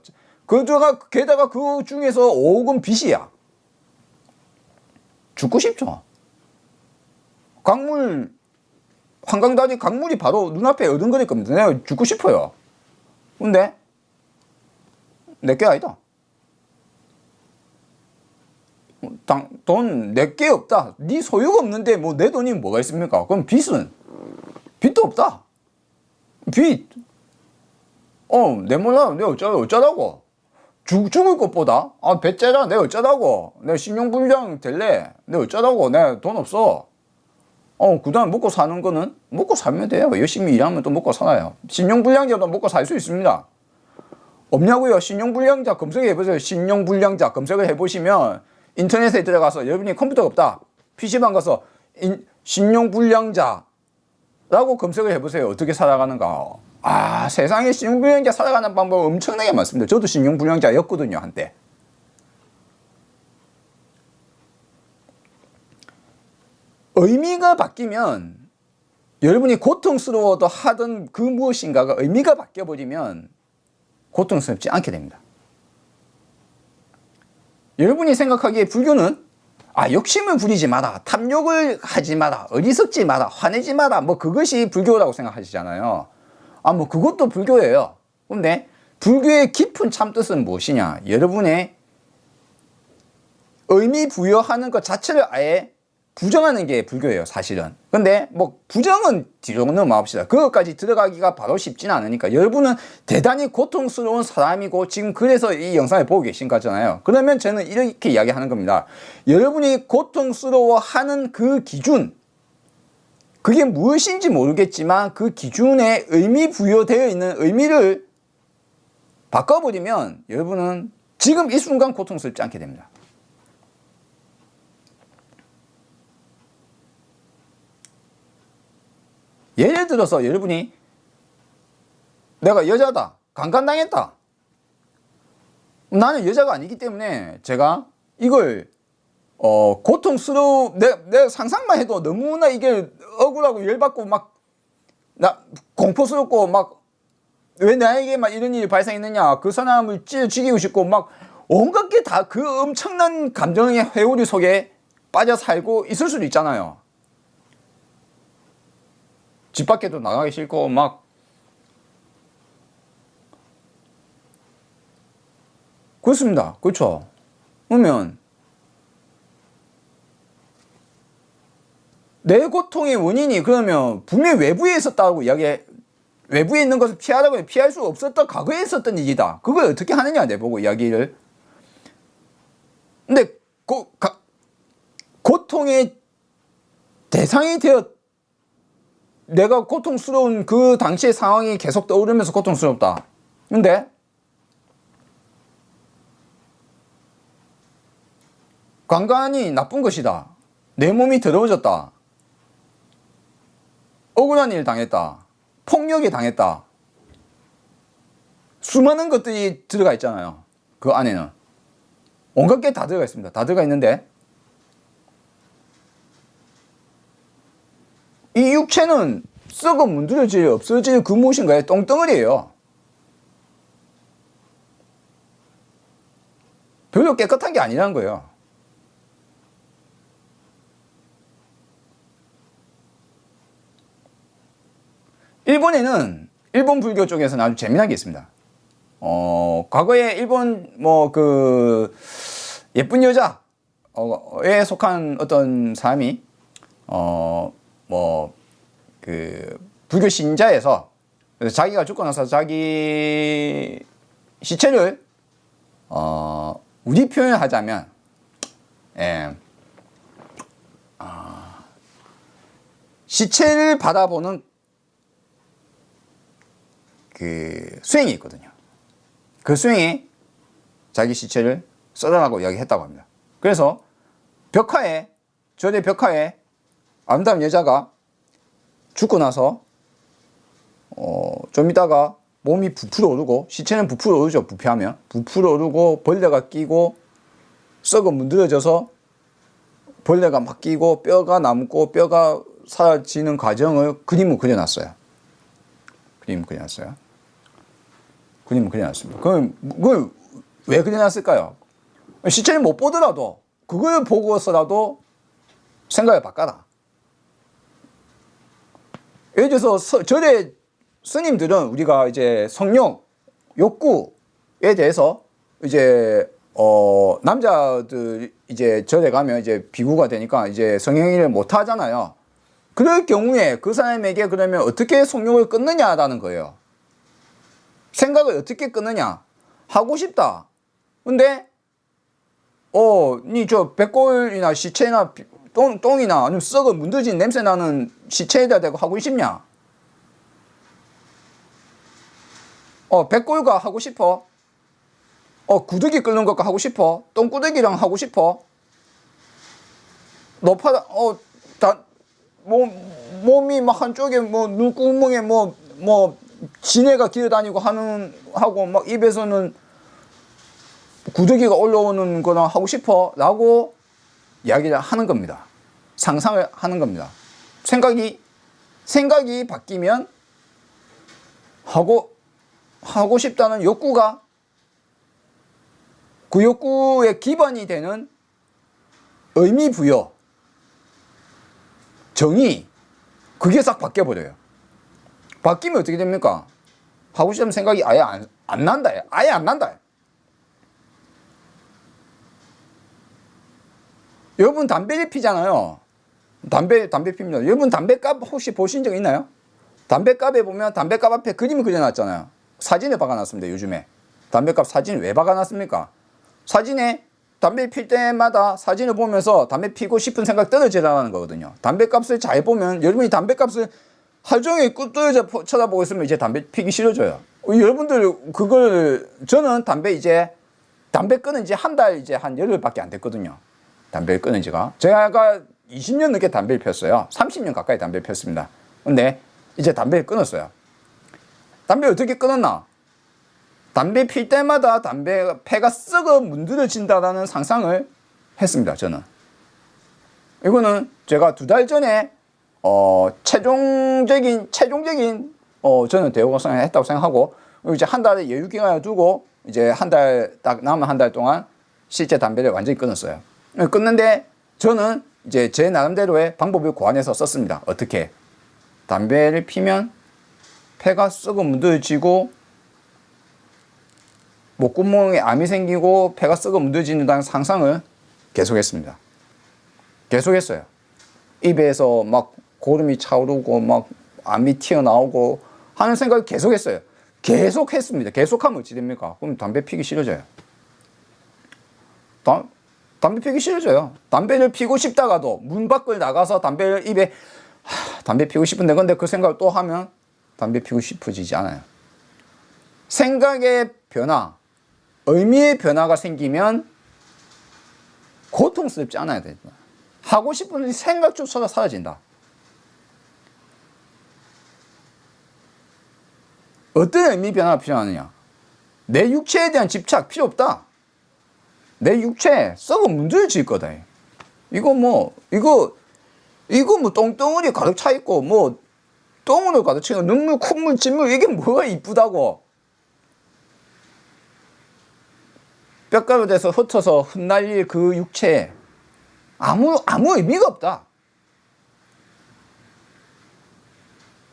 게다가 그 중에서 5억은 빚이야. 죽고 싶죠. 한강다리 강물이 바로 눈앞에 어른거릴 겁니다. 내가 죽고 싶어요. 근데 내게 아니다. 돈 내게 없다. 네 소유가 없는데 뭐 내 돈이 뭐가 있습니까? 그럼 빚도 없다. 빚. 내 몰라. 내가 어쩌라고. 죽을 것보다 배째라. 내가 어쩌라고. 내가 신용불량 될래. 내가 어쩌라고. 내가 돈 없어. 그다음 먹고 사는 거는 먹고 살면 돼요. 열심히 일하면 또 먹고 살아요. 신용불량자도 먹고 살 수 있습니다. 없냐고요? 신용불량자 검색해보세요. 신용불량자 검색을 해보시면 인터넷에 들어가서 여러분이 컴퓨터가 없다. PC방 가서 신용불량자라고 검색을 해보세요. 어떻게 살아가는가. 세상에 신용불량자 살아가는 방법 엄청나게 많습니다. 저도 신용불량자였거든요, 한때. 의미가 바뀌면 여러분이 고통스러워도 하던 그 무엇인가가 의미가 바뀌어버리면 고통스럽지 않게 됩니다. 여러분이 생각하기에 불교는 욕심을 부리지 마라, 탐욕을 하지 마라, 어리석지 마라, 화내지 마라, 뭐 그것이 불교라고 생각하시잖아요. 뭐 그것도 불교예요. 근데 불교의 깊은 참뜻은 무엇이냐? 여러분의 의미 부여하는 것 자체를 아예 부정하는 게 불교예요, 사실은. 근데 뭐 부정은 뒤로 넘어갑시다. 그것까지 들어가기가 바로 쉽지는 않으니까. 여러분은 대단히 고통스러운 사람이고 지금 그래서 이 영상을 보고 계신 거잖아요. 그러면 저는 이렇게 이야기하는 겁니다. 여러분이 고통스러워하는 그 기준, 그게 무엇인지 모르겠지만 그 기준에 의미 부여되어 있는 의미를 바꿔버리면 여러분은 지금 이 순간 고통스럽지 않게 됩니다. 예를 들어서 여러분이 내가 여자다, 강간당했다. 나는 여자가 아니기 때문에 제가 이걸 내가 상상만 해도 너무나 이게 억울하고 열받고 나 공포스럽고 왜 나에게만 이런 일이 발생했느냐, 그 사람을 찔러 죽이고 싶고 온갖 게 다 그 엄청난 감정의 회오리 속에 빠져 살고 있을 수도 있잖아요. 집 밖에도 나가기 싫고 그렇습니다. 그렇죠. 그러면 내 고통의 원인이 그러면 분명히 외부에 있었다고 외부에 있는 것을 피하라고 피할 수 없었던 과거에 있었던 일이다. 그걸 어떻게 하느냐 내보고 이야기를. 근데 고통의 대상이 되어 내가 고통스러운 그 당시의 상황이 계속 떠오르면서 고통스럽다. 근데 강간이 나쁜 것이다. 내 몸이 더러워졌다. 억울한 일 당했다. 폭력에 당했다. 수많은 것들이 들어가 있잖아요. 그 안에는. 온갖 게 다 들어가 있습니다. 다 들어가 있는데 이 육체는 썩어 문드러질 없어질 그 무엇인가의 똥덩어리예요. 별로 깨끗한 게 아니라는 거예요. 일본 불교 쪽에서는 아주 재미난 게 있습니다. 과거에 일본 예쁜 여자에 속한 어떤 사람이 불교 신자에서 자기가 죽고 나서 자기 시체를 우리 표현을 하자면 시체를 바라보는 그 수행이 있거든요. 그 수행에 자기 시체를 썰어라고 이야기했다고 합니다. 그래서 절의 벽화에 아름다운 여자가 죽고 나서 좀 있다가 몸이 부풀어 오르고, 시체는 부풀어 오르죠. 부패하면 부풀어 오르고 벌레가 끼고 썩어 문드러져서 벌레가 막 끼고 뼈가 남고 뼈가 사라지는 과정을 그림을 그려놨어요. 그림을 그려놨습니다. 그걸 왜 그려놨을까요? 시체를 못 보더라도 그걸 보고서라도 생각을 바꿔라. 예를 들어서 절의 스님들은 우리가 이제 성욕, 욕구에 대해서 이제 남자들 이제 절에 가면 이제 비구가 되니까 이제 성행위를 못 하잖아요. 그럴 경우에 그 사람에게 그러면 어떻게 성욕을 끊느냐라는 거예요. 생각을 어떻게 끊느냐. 하고 싶다. 근데 니 저 백골이나 시체나 똥이나 아니면 썩어 문드러진 냄새 나는 시체에다 대고 하고 싶냐? 백골과 하고 싶어? 구더기 끓는 것과 하고 싶어? 똥구더기랑 하고 싶어? 높아다, 몸이 막 한쪽에 눈구멍에 지네가 기어다니고 하고 막 입에서는 구더기가 올라오는 거나 하고 싶어? 라고 이야기를 하는 겁니다. 상상을 하는 겁니다. 생각이 바뀌면 하고 싶다는 욕구가 그 욕구의 기반이 되는 의미 부여, 정의, 그게 싹 바뀌어버려요. 바뀌면 어떻게 됩니까? 하고 싶다는 생각이 아예 안 난다. 아예 안 난다. 여러분 담배를 피잖아요. 담배 핍니다. 여러분 담배값 혹시 보신 적 있나요? 담배값에 보면 담배값 앞에 그림을 그려놨잖아요. 사진을 박아놨습니다. 요즘에 담배값 사진을 왜 박아놨습니까? 사진에 담배 필 때마다 사진을 보면서 담배 피고 싶은 생각 떨어지라는 거거든요. 담배값을 잘 보면 여러분이 담배값을 하루 종일 떨어져 쳐다보고 있으면 이제 담배 피기 싫어져요. 여러분들 저는 담배 끊은 지 한 달 이제 한 열흘밖에 안 됐거든요. 담배를 끊은 지가. 제가 20년 넘게 담배를 폈어요. 30년 가까이 담배를 폈습니다. 근데 이제 담배를 끊었어요. 담배 어떻게 끊었나? 담배 필 때마다 폐가 썩어 문드러진다라는 상상을 했습니다. 저는. 이거는 제가 2달 전에 최종적인 저는 대우성을 했다고 생각하고 이제 한 달의 여유 기간을 두고 이제 딱 남은 한 달 동안 실제 담배를 완전히 끊었어요. 끊는데 저는 이제 제 나름대로의 방법을 고안해서 썼습니다. 어떻게? 담배를 피면 폐가 썩어 문드러지고 목구멍에 암이 생기고 폐가 썩어 문드러진다는 상상을 계속했습니다. 계속했어요. 입에서 막 고름이 차오르고 막 암이 튀어나오고 하는 생각을 계속했어요. 계속했습니다. 계속하면 어찌 됩니까? 그럼 담배 피기 싫어져요. 담배 피기 싫어져요. 담배를 피고 싶다가도 문 밖을 나가서 담배를 입에 담배 피고 싶은데 근데 그 생각을 또 하면 담배 피고 싶어지지 않아요. 생각의 변화, 의미의 변화가 생기면 고통스럽지 않아야 됩니다. 하고 싶은 생각조차가 사라진다. 어떤 의미 변화가 필요하느냐? 내 육체에 대한 집착 필요 없다. 내 육체 썩어 문드러질 거다. 이거 똥덩어리 가득 차 있고 똥으로 가득 차고 눈물, 콧물, 진물 이게 뭐가 이쁘다고? 뼈가루에서 흩어서 흩날릴 그 육체에 아무 의미가 없다.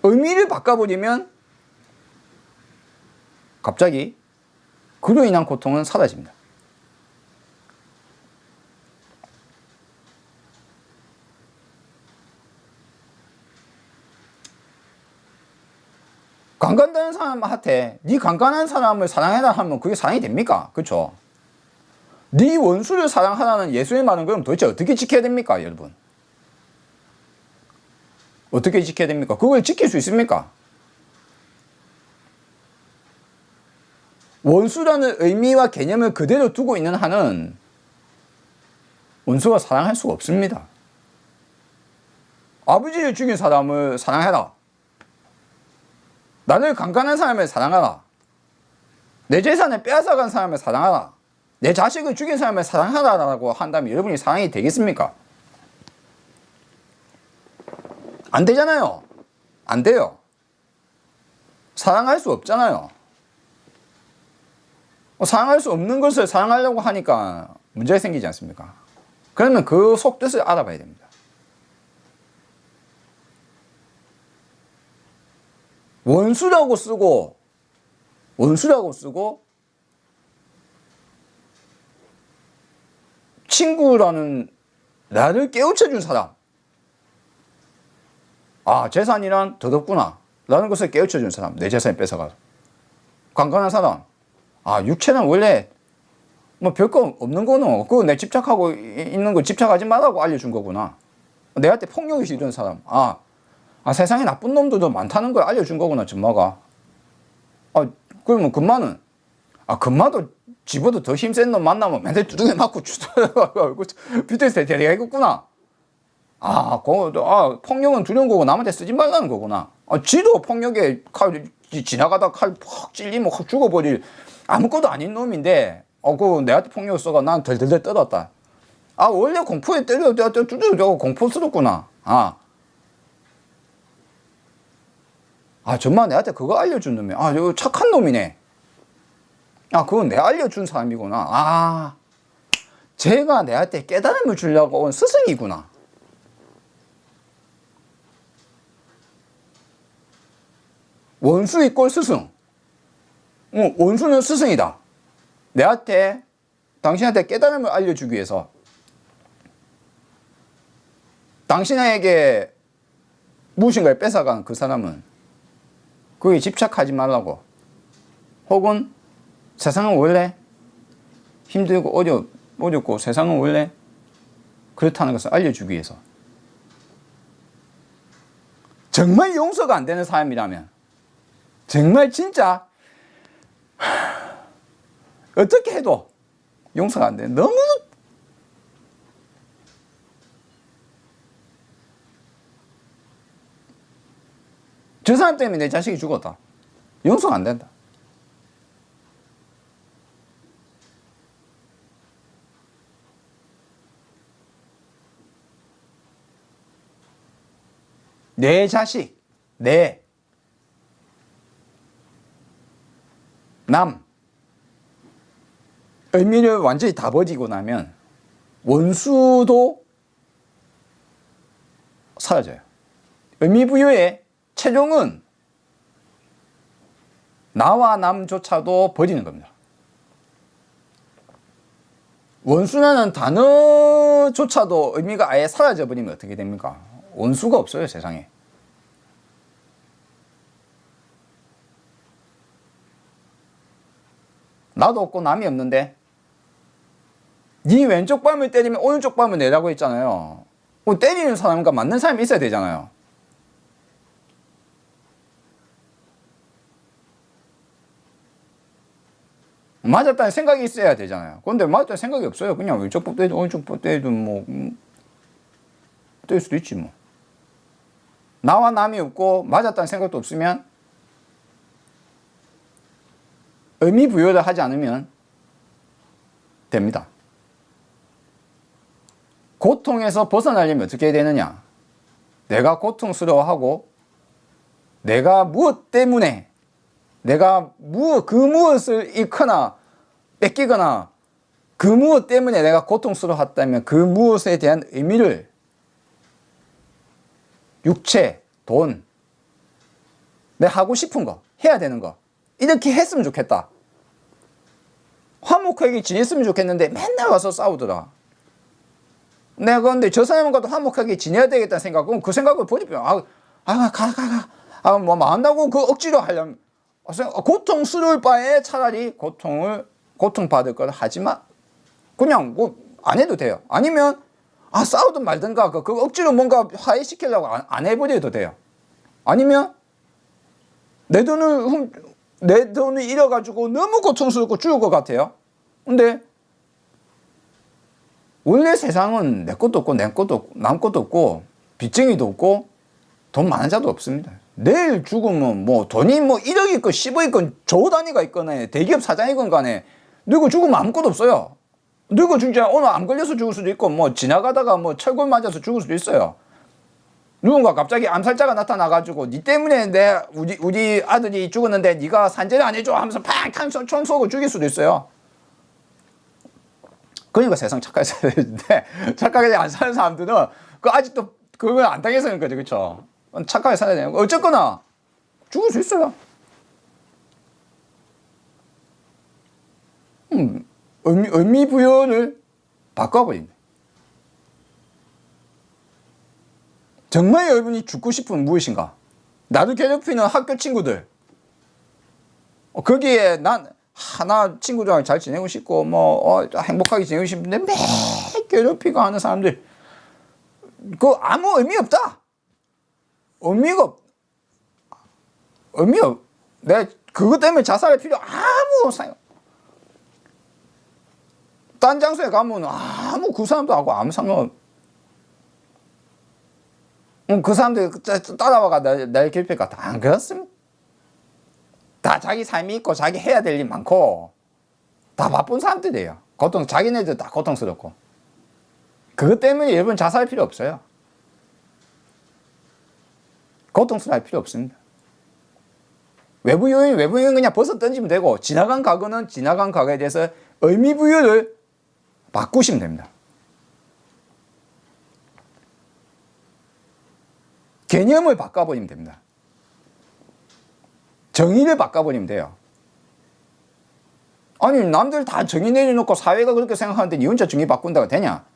의미를 바꿔버리면 갑자기 그로 인한 고통은 사라집니다. 강간되는 사람한테 네 강간한 사람을 사랑해라 하면 그게 사랑이 됩니까? 그렇죠? 네 원수를 사랑하라는 예수의 말은 그럼 도대체 어떻게 지켜야 됩니까? 여러분 어떻게 지켜야 됩니까? 그걸 지킬 수 있습니까? 원수라는 의미와 개념을 그대로 두고 있는 한은 원수가 사랑할 수가 없습니다. 아버지를 죽인 사람을 사랑해라. 나를 강간한 사람을 사랑하라. 내 재산을 빼앗아간 사람을 사랑하라. 내 자식을 죽인 사람을 사랑하라라고 한다면 여러분이 사랑이 되겠습니까? 안 되잖아요. 안 돼요. 사랑할 수 없잖아요. 사랑할 수 없는 것을 사랑하려고 하니까 문제가 생기지 않습니까? 그러면 그 속뜻을 알아봐야 됩니다. 원수라고 쓰고 친구라는 나를 깨우쳐준 사람, 아, 재산이란 더럽구나 라는 것을 깨우쳐준 사람, 내 재산을 뺏어가서. 강간한 사람, 아, 육체는 원래 뭐 별거 없는 거는 그거 내 집착하고 있는 거 집착하지 말라고 알려준 거구나. 내한테 폭력이 이런 사람, 세상에 나쁜 놈들도 많다는 걸 알려준 거구나, 전마가. 그러면 금마는, 금마도 집어도 더 힘센 놈 만나면 맨날 두둑에 맞고 주더라고. 밑에서 데려가겠구나. 폭력은 두려운 거고 남한테 쓰지 말라는 거구나. 지도 폭력에 지나가다 칼 퍽 찔리면 확 죽어버릴 아무것도 아닌 놈인데, 내한테 폭력을 써가 난 덜덜덜 떨었다. 원래 공포에 두드려 공포스럽구나. 정말 내한테 그거 알려준 놈이야. 이거 착한 놈이네. 그건 내가 알려준 사람이구나. 제가 내한테 깨달음을 주려고 온 스승이구나. 원수 이꼴 스승. 원수는 스승이다. 내한테, 당신한테 깨달음을 알려주기 위해서 당신에게 무엇인가를 뺏어간 그 사람은 거기에 집착하지 말라고, 혹은 세상은 원래 힘들고 어렵고 세상은 원래 그렇다는 것을 알려주기 위해서. 정말 용서가 안 되는 사람이라면, 정말 진짜 어떻게 해도 용서가 안 돼. 너무 저 사람 때문에 내 자식이 죽었다. 용서가 안 된다. 내 자식, 남, 의미를 완전히 다 버리고 나면 원수도 사라져요. 의미 부여의 최종은 나와 남조차도 버리는 겁니다. 원수라는 단어조차도 의미가 아예 사라져 버리면 어떻게 됩니까? 원수가 없어요, 세상에. 나도 없고 남이 없는데, 네 왼쪽 뺨을 때리면 오른쪽 뺨을 내라고 했잖아요. 때리는 사람과 맞는 사람이 있어야 되잖아요. 맞았다는 생각이 있어야 되잖아요. 그런데 맞았다는 생각이 없어요. 그냥 왼쪽 뺨 때리든 오른쪽 뺨 때리든 때릴 수도 있지 뭐. 나와 남이 없고 맞았다는 생각도 없으면, 의미 부여를 하지 않으면 됩니다. 고통에서 벗어나려면 어떻게 해야 되느냐? 내가 고통스러워하고 내가 무엇 때문에, 내가 그 무엇을 잃거나 뺏기거나 그 무엇 때문에 내가 고통스러웠다면 그 무엇에 대한 의미를 육체, 돈, 내가 하고 싶은 거, 해야 되는 거, 이렇게 했으면 좋겠다. 화목하게 지냈으면 좋겠는데 맨날 와서 싸우더라. 내가 그런데 저 사람과도 화목하게 지내야 되겠다는 생각은 그 생각을 버리면 뭐 한다고 그 억지로 하려면 고통스러울 바에 차라리 고통받을 걸 하지 마. 그냥 뭐 안 해도 돼요. 아니면 싸우든 말든가 그 억지로 뭔가 화해시키려고 안 해버려도 돼요. 아니면 내 돈을 잃어가지고 너무 고통스럽고 죽을 것 같아요. 근데 원래 세상은 내 것도 없고 내 것도 없고 남 것도 없고 빚쟁이도 없고 돈 많은 자도 없습니다. 내일 죽으면 뭐 돈이 뭐 1억 있건 10억 있건 조 단위가 있거나 대기업 사장이건 간에 늙어 죽으면 아무것도 없어요. 늙어 죽지 않아 오늘 암 걸려서 죽을 수도 있고 뭐 지나가다가 뭐 철골 맞아서 죽을 수도 있어요. 누군가 갑자기 암살자가 나타나가지고 니 때문에 우리 아들이 죽었는데 니가 산재를 안 해줘 하면서 팡 총 쏘고 죽일 수도 있어요. 그러니까 세상 착하게 살아야 되는데 착하게 안 사는 사람들은 아직도 그걸 안 당해서 그런 거죠. 그렇죠? 착하게 살아야 되는 거. 어쨌거나 죽을 수 있어요. 의미 부여를 바꿔버린다. 정말 여러분이 죽고 싶은 무엇인가? 나를 괴롭히는 학교 친구들. 거기에 난 하나 친구들하고 잘 지내고 싶고 행복하게 지내고 싶은데 매 괴롭히고 하는 사람들. 그거 아무 의미 없다. 의미 없. 내가 그것 때문에 자살할 필요 아무 생각. 딴 장소에 가면 아무 그 사람도 아무 상관. 그 사람들 따라와가 날 괴롭힐까? 다 안 그렇습니다. 다 자기 삶이 있고 자기 해야 될 일 많고 다 바쁜 사람들이에요. 자기네들 다 고통스럽고. 그것 때문에 여러분 자살할 필요 없어요. 고통스러워할 필요 없습니다. 외부 요인 그냥 벗어 던지면 되고 지나간 과거는 지나간 과거에 대해서 의미 부여를 바꾸시면 됩니다. 개념을 바꿔버리면 됩니다. 정의를 바꿔버리면 돼요. 아니 남들 다 정의 내려놓고 사회가 그렇게 생각하는데 니 혼자 정의 바꾼다가 되냐?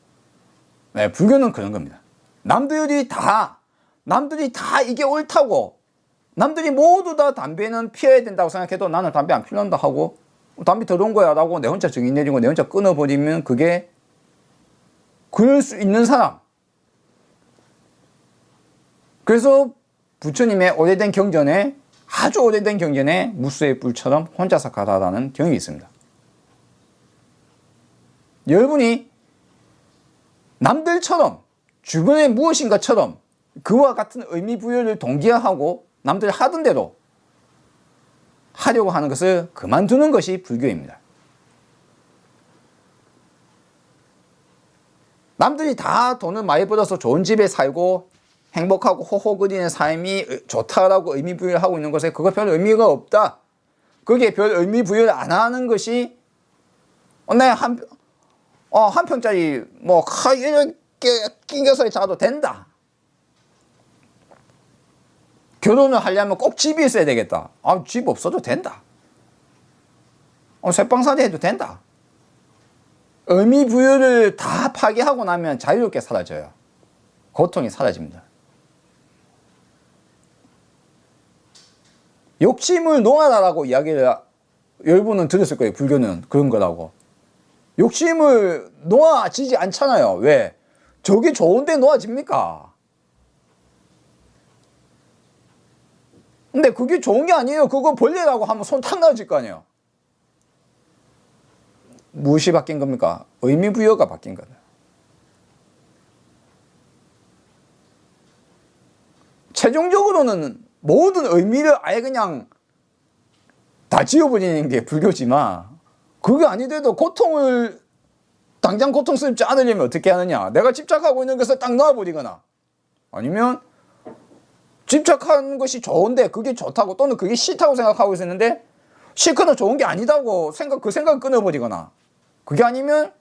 네, 불교는 그런 겁니다. 남들이 다 이게 옳다고 남들이 모두 다 담배는 피워야 된다고 생각해도 나는 담배 안 피운다 하고 담배 더러운 거야 라고 내 혼자 정의 내리고 내 혼자 끊어버리면 그게 그럴 수 있는 사람. 그래서 부처님의 아주 오래된 경전에 무수의 뿔처럼 혼자서 가다라는 경이 있습니다. 여러분이 남들처럼 주변에 무엇인가처럼 그와 같은 의미 부여를 동기화하고 남들 하던 대로 하려고 하는 것을 그만두는 것이 불교입니다. 남들이 다 돈을 많이 벌어서 좋은 집에 살고 행복하고 호호그리는 삶이 좋다라고 의미 부여를 하고 있는 것에 그거 별 의미가 없다. 거기에 별 의미 부여를 안 하는 것이 한 평짜리 이렇게 끼겨서 자도 된다. 결혼을 하려면 꼭 집이 있어야 되겠다. 집 없어도 된다. 새빵살이 해도 된다. 의미 부여를 다 파괴하고 나면 자유롭게 사라져요. 고통이 사라집니다. 욕심을 놓아라라고 이야기를 여러분은 들었을 거예요. 불교는 그런 거라고. 욕심을 놓아지지 않잖아요. 왜? 저게 좋은데 놓아집니까? 근데 그게 좋은 게 아니에요. 그거 벌레라고 하면 손 탁 나질 거 아니에요. 무엇이 바뀐 겁니까? 의미 부여가 바뀐 거다. 최종적으로는 모든 의미를 아예 그냥 다 지워버리는 게 불교지만 그게 아니더라도 당장 고통스럽지 않으려면 어떻게 하느냐. 내가 집착하고 있는 것을 딱 놔버리거나 아니면 집착하는 것이 좋은데 그게 좋다고 또는 그게 싫다고 생각하고 있었는데 싫거나 좋은 게 아니다고 그 생각을 끊어버리거나 그게 아니면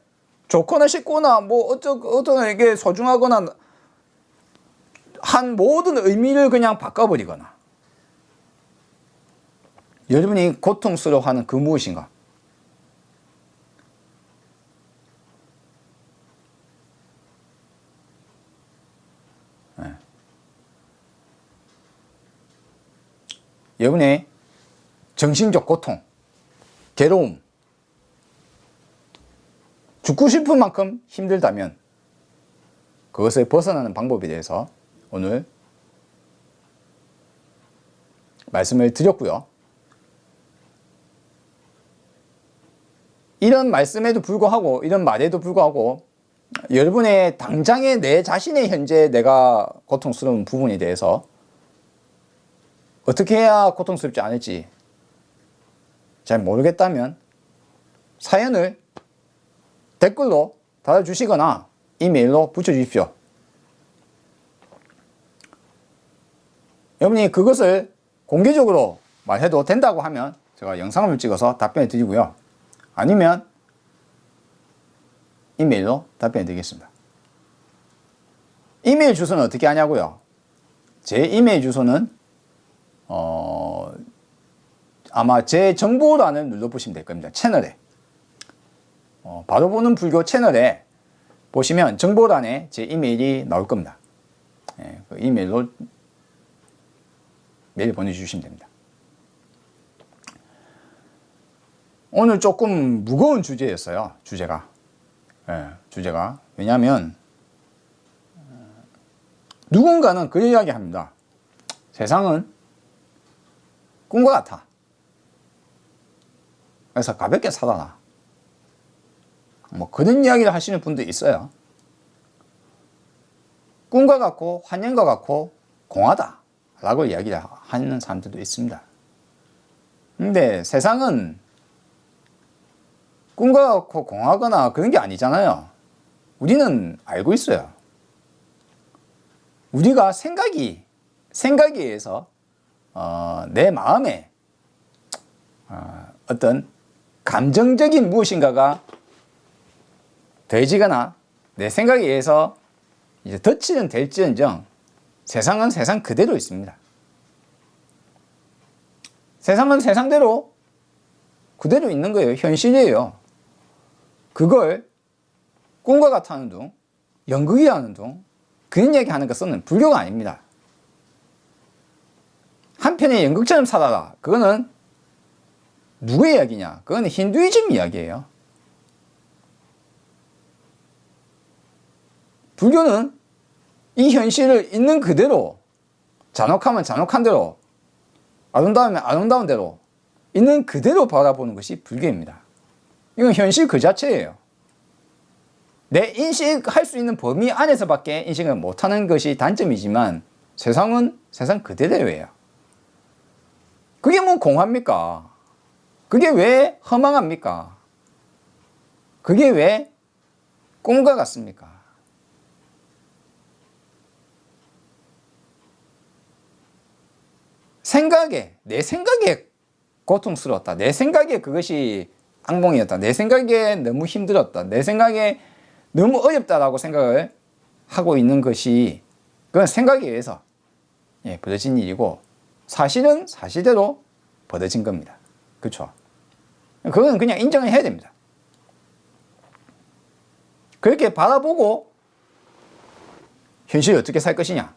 좋거나 싫거나 어떤 이게 소중하거나 한 모든 의미를 그냥 바꿔버리거나 여러분이 고통스러워하는 그 무엇인가 여러분의 정신적 고통, 괴로움, 죽고 싶은 만큼 힘들다면 그것을 벗어나는 방법에 대해서 오늘 말씀을 드렸고요. 이런 말씀에도 불구하고 이런 말에도 불구하고 여러분의 당장의 내 자신의 현재 내가 고통스러운 부분에 대해서 어떻게 해야 고통스럽지 않을지 잘 모르겠다면 사연을 댓글로 달아주시거나 이메일로 붙여주십시오. 여러분이 그것을 공개적으로 말해도 된다고 하면 제가 영상을 찍어서 답변해 드리고요. 아니면 이메일로 답변해 드리겠습니다. 이메일 주소는 어떻게 하냐고요? 제 이메일 주소는 아마 제 정보란을 눌러보시면 될 겁니다. 채널에 바로 보는 불교 채널에 보시면 정보란에 제 이메일이 나올 겁니다. 예, 그 이메일로 메일 보내주시면 됩니다. 오늘 조금 무거운 주제였어요. 주제가. 예, 주제가. 왜냐하면 누군가는 그 이야기 합니다. 세상은 꿈과 같아. 그래서 가볍게 살아라. 뭐 그런 이야기를 하시는 분도 있어요. 꿈과 같고 환영과 같고 공하다 라고 이야기를 하는 사람들도 있습니다. 근데 세상은 꿈과 같고 공하거나 그런 게 아니잖아요. 우리는 알고 있어요. 우리가 생각에 의해서 내 마음에 어떤 감정적인 무엇인가가 더해지거나 내 생각에 의해서 이제 덧칠은 될지언정 세상은 세상 그대로 있습니다. 세상은 세상대로 그대로 있는 거예요. 현실이에요. 그걸 꿈과 같아 하는 둥, 연극이 하는 둥, 그런 얘기 하는 것은 불교가 아닙니다. 한편의 연극처럼 살아라. 그거는 누구의 이야기냐? 그거는 힌두이즘 이야기예요. 불교는 이 현실을 있는 그대로, 잔혹하면 잔혹한 대로, 아름다우면 아름다운 대로 있는 그대로 바라보는 것이 불교입니다. 이건 현실 그 자체예요. 내 인식할 수 있는 범위 안에서밖에 인식을 못하는 것이 단점이지만 세상은 세상 그대로예요. 그게 뭐 공합니까? 그게 왜 허망합니까? 그게 왜 꿈과 같습니까? 내 생각에 고통스러웠다. 내 생각에 그것이 악몽이었다. 내 생각에 너무 힘들었다. 내 생각에 너무 어렵다라고 생각을 하고 있는 것이 그건 생각에 의해서 벌어진 일이고 사실은 사실대로 벌어진 겁니다. 그렇죠? 그건 그냥 인정을 해야 됩니다. 그렇게 바라보고 현실을 어떻게 살 것이냐,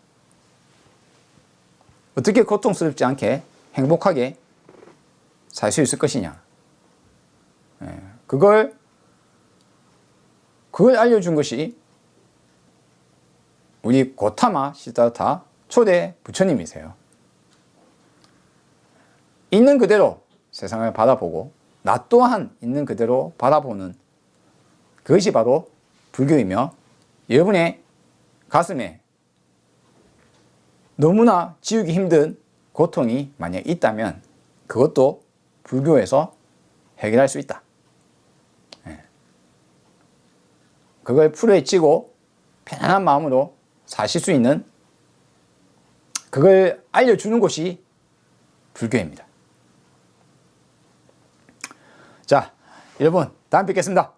어떻게 고통스럽지 않게 행복하게 살 수 있을 것이냐, 그걸 알려준 것이 우리 고타마 시다타 초대 부처님이세요. 있는 그대로 세상을 바라보고 나 또한 있는 그대로 바라보는 그것이 바로 불교이며, 여러분의 가슴에 너무나 지우기 힘든 고통이 만약 있다면 그것도 불교에서 해결할 수 있다. 그걸 풀어헤치고 편안한 마음으로 사실 수 있는, 그걸 알려주는 곳이 불교입니다. 자, 여러분, 다음에 뵙겠습니다.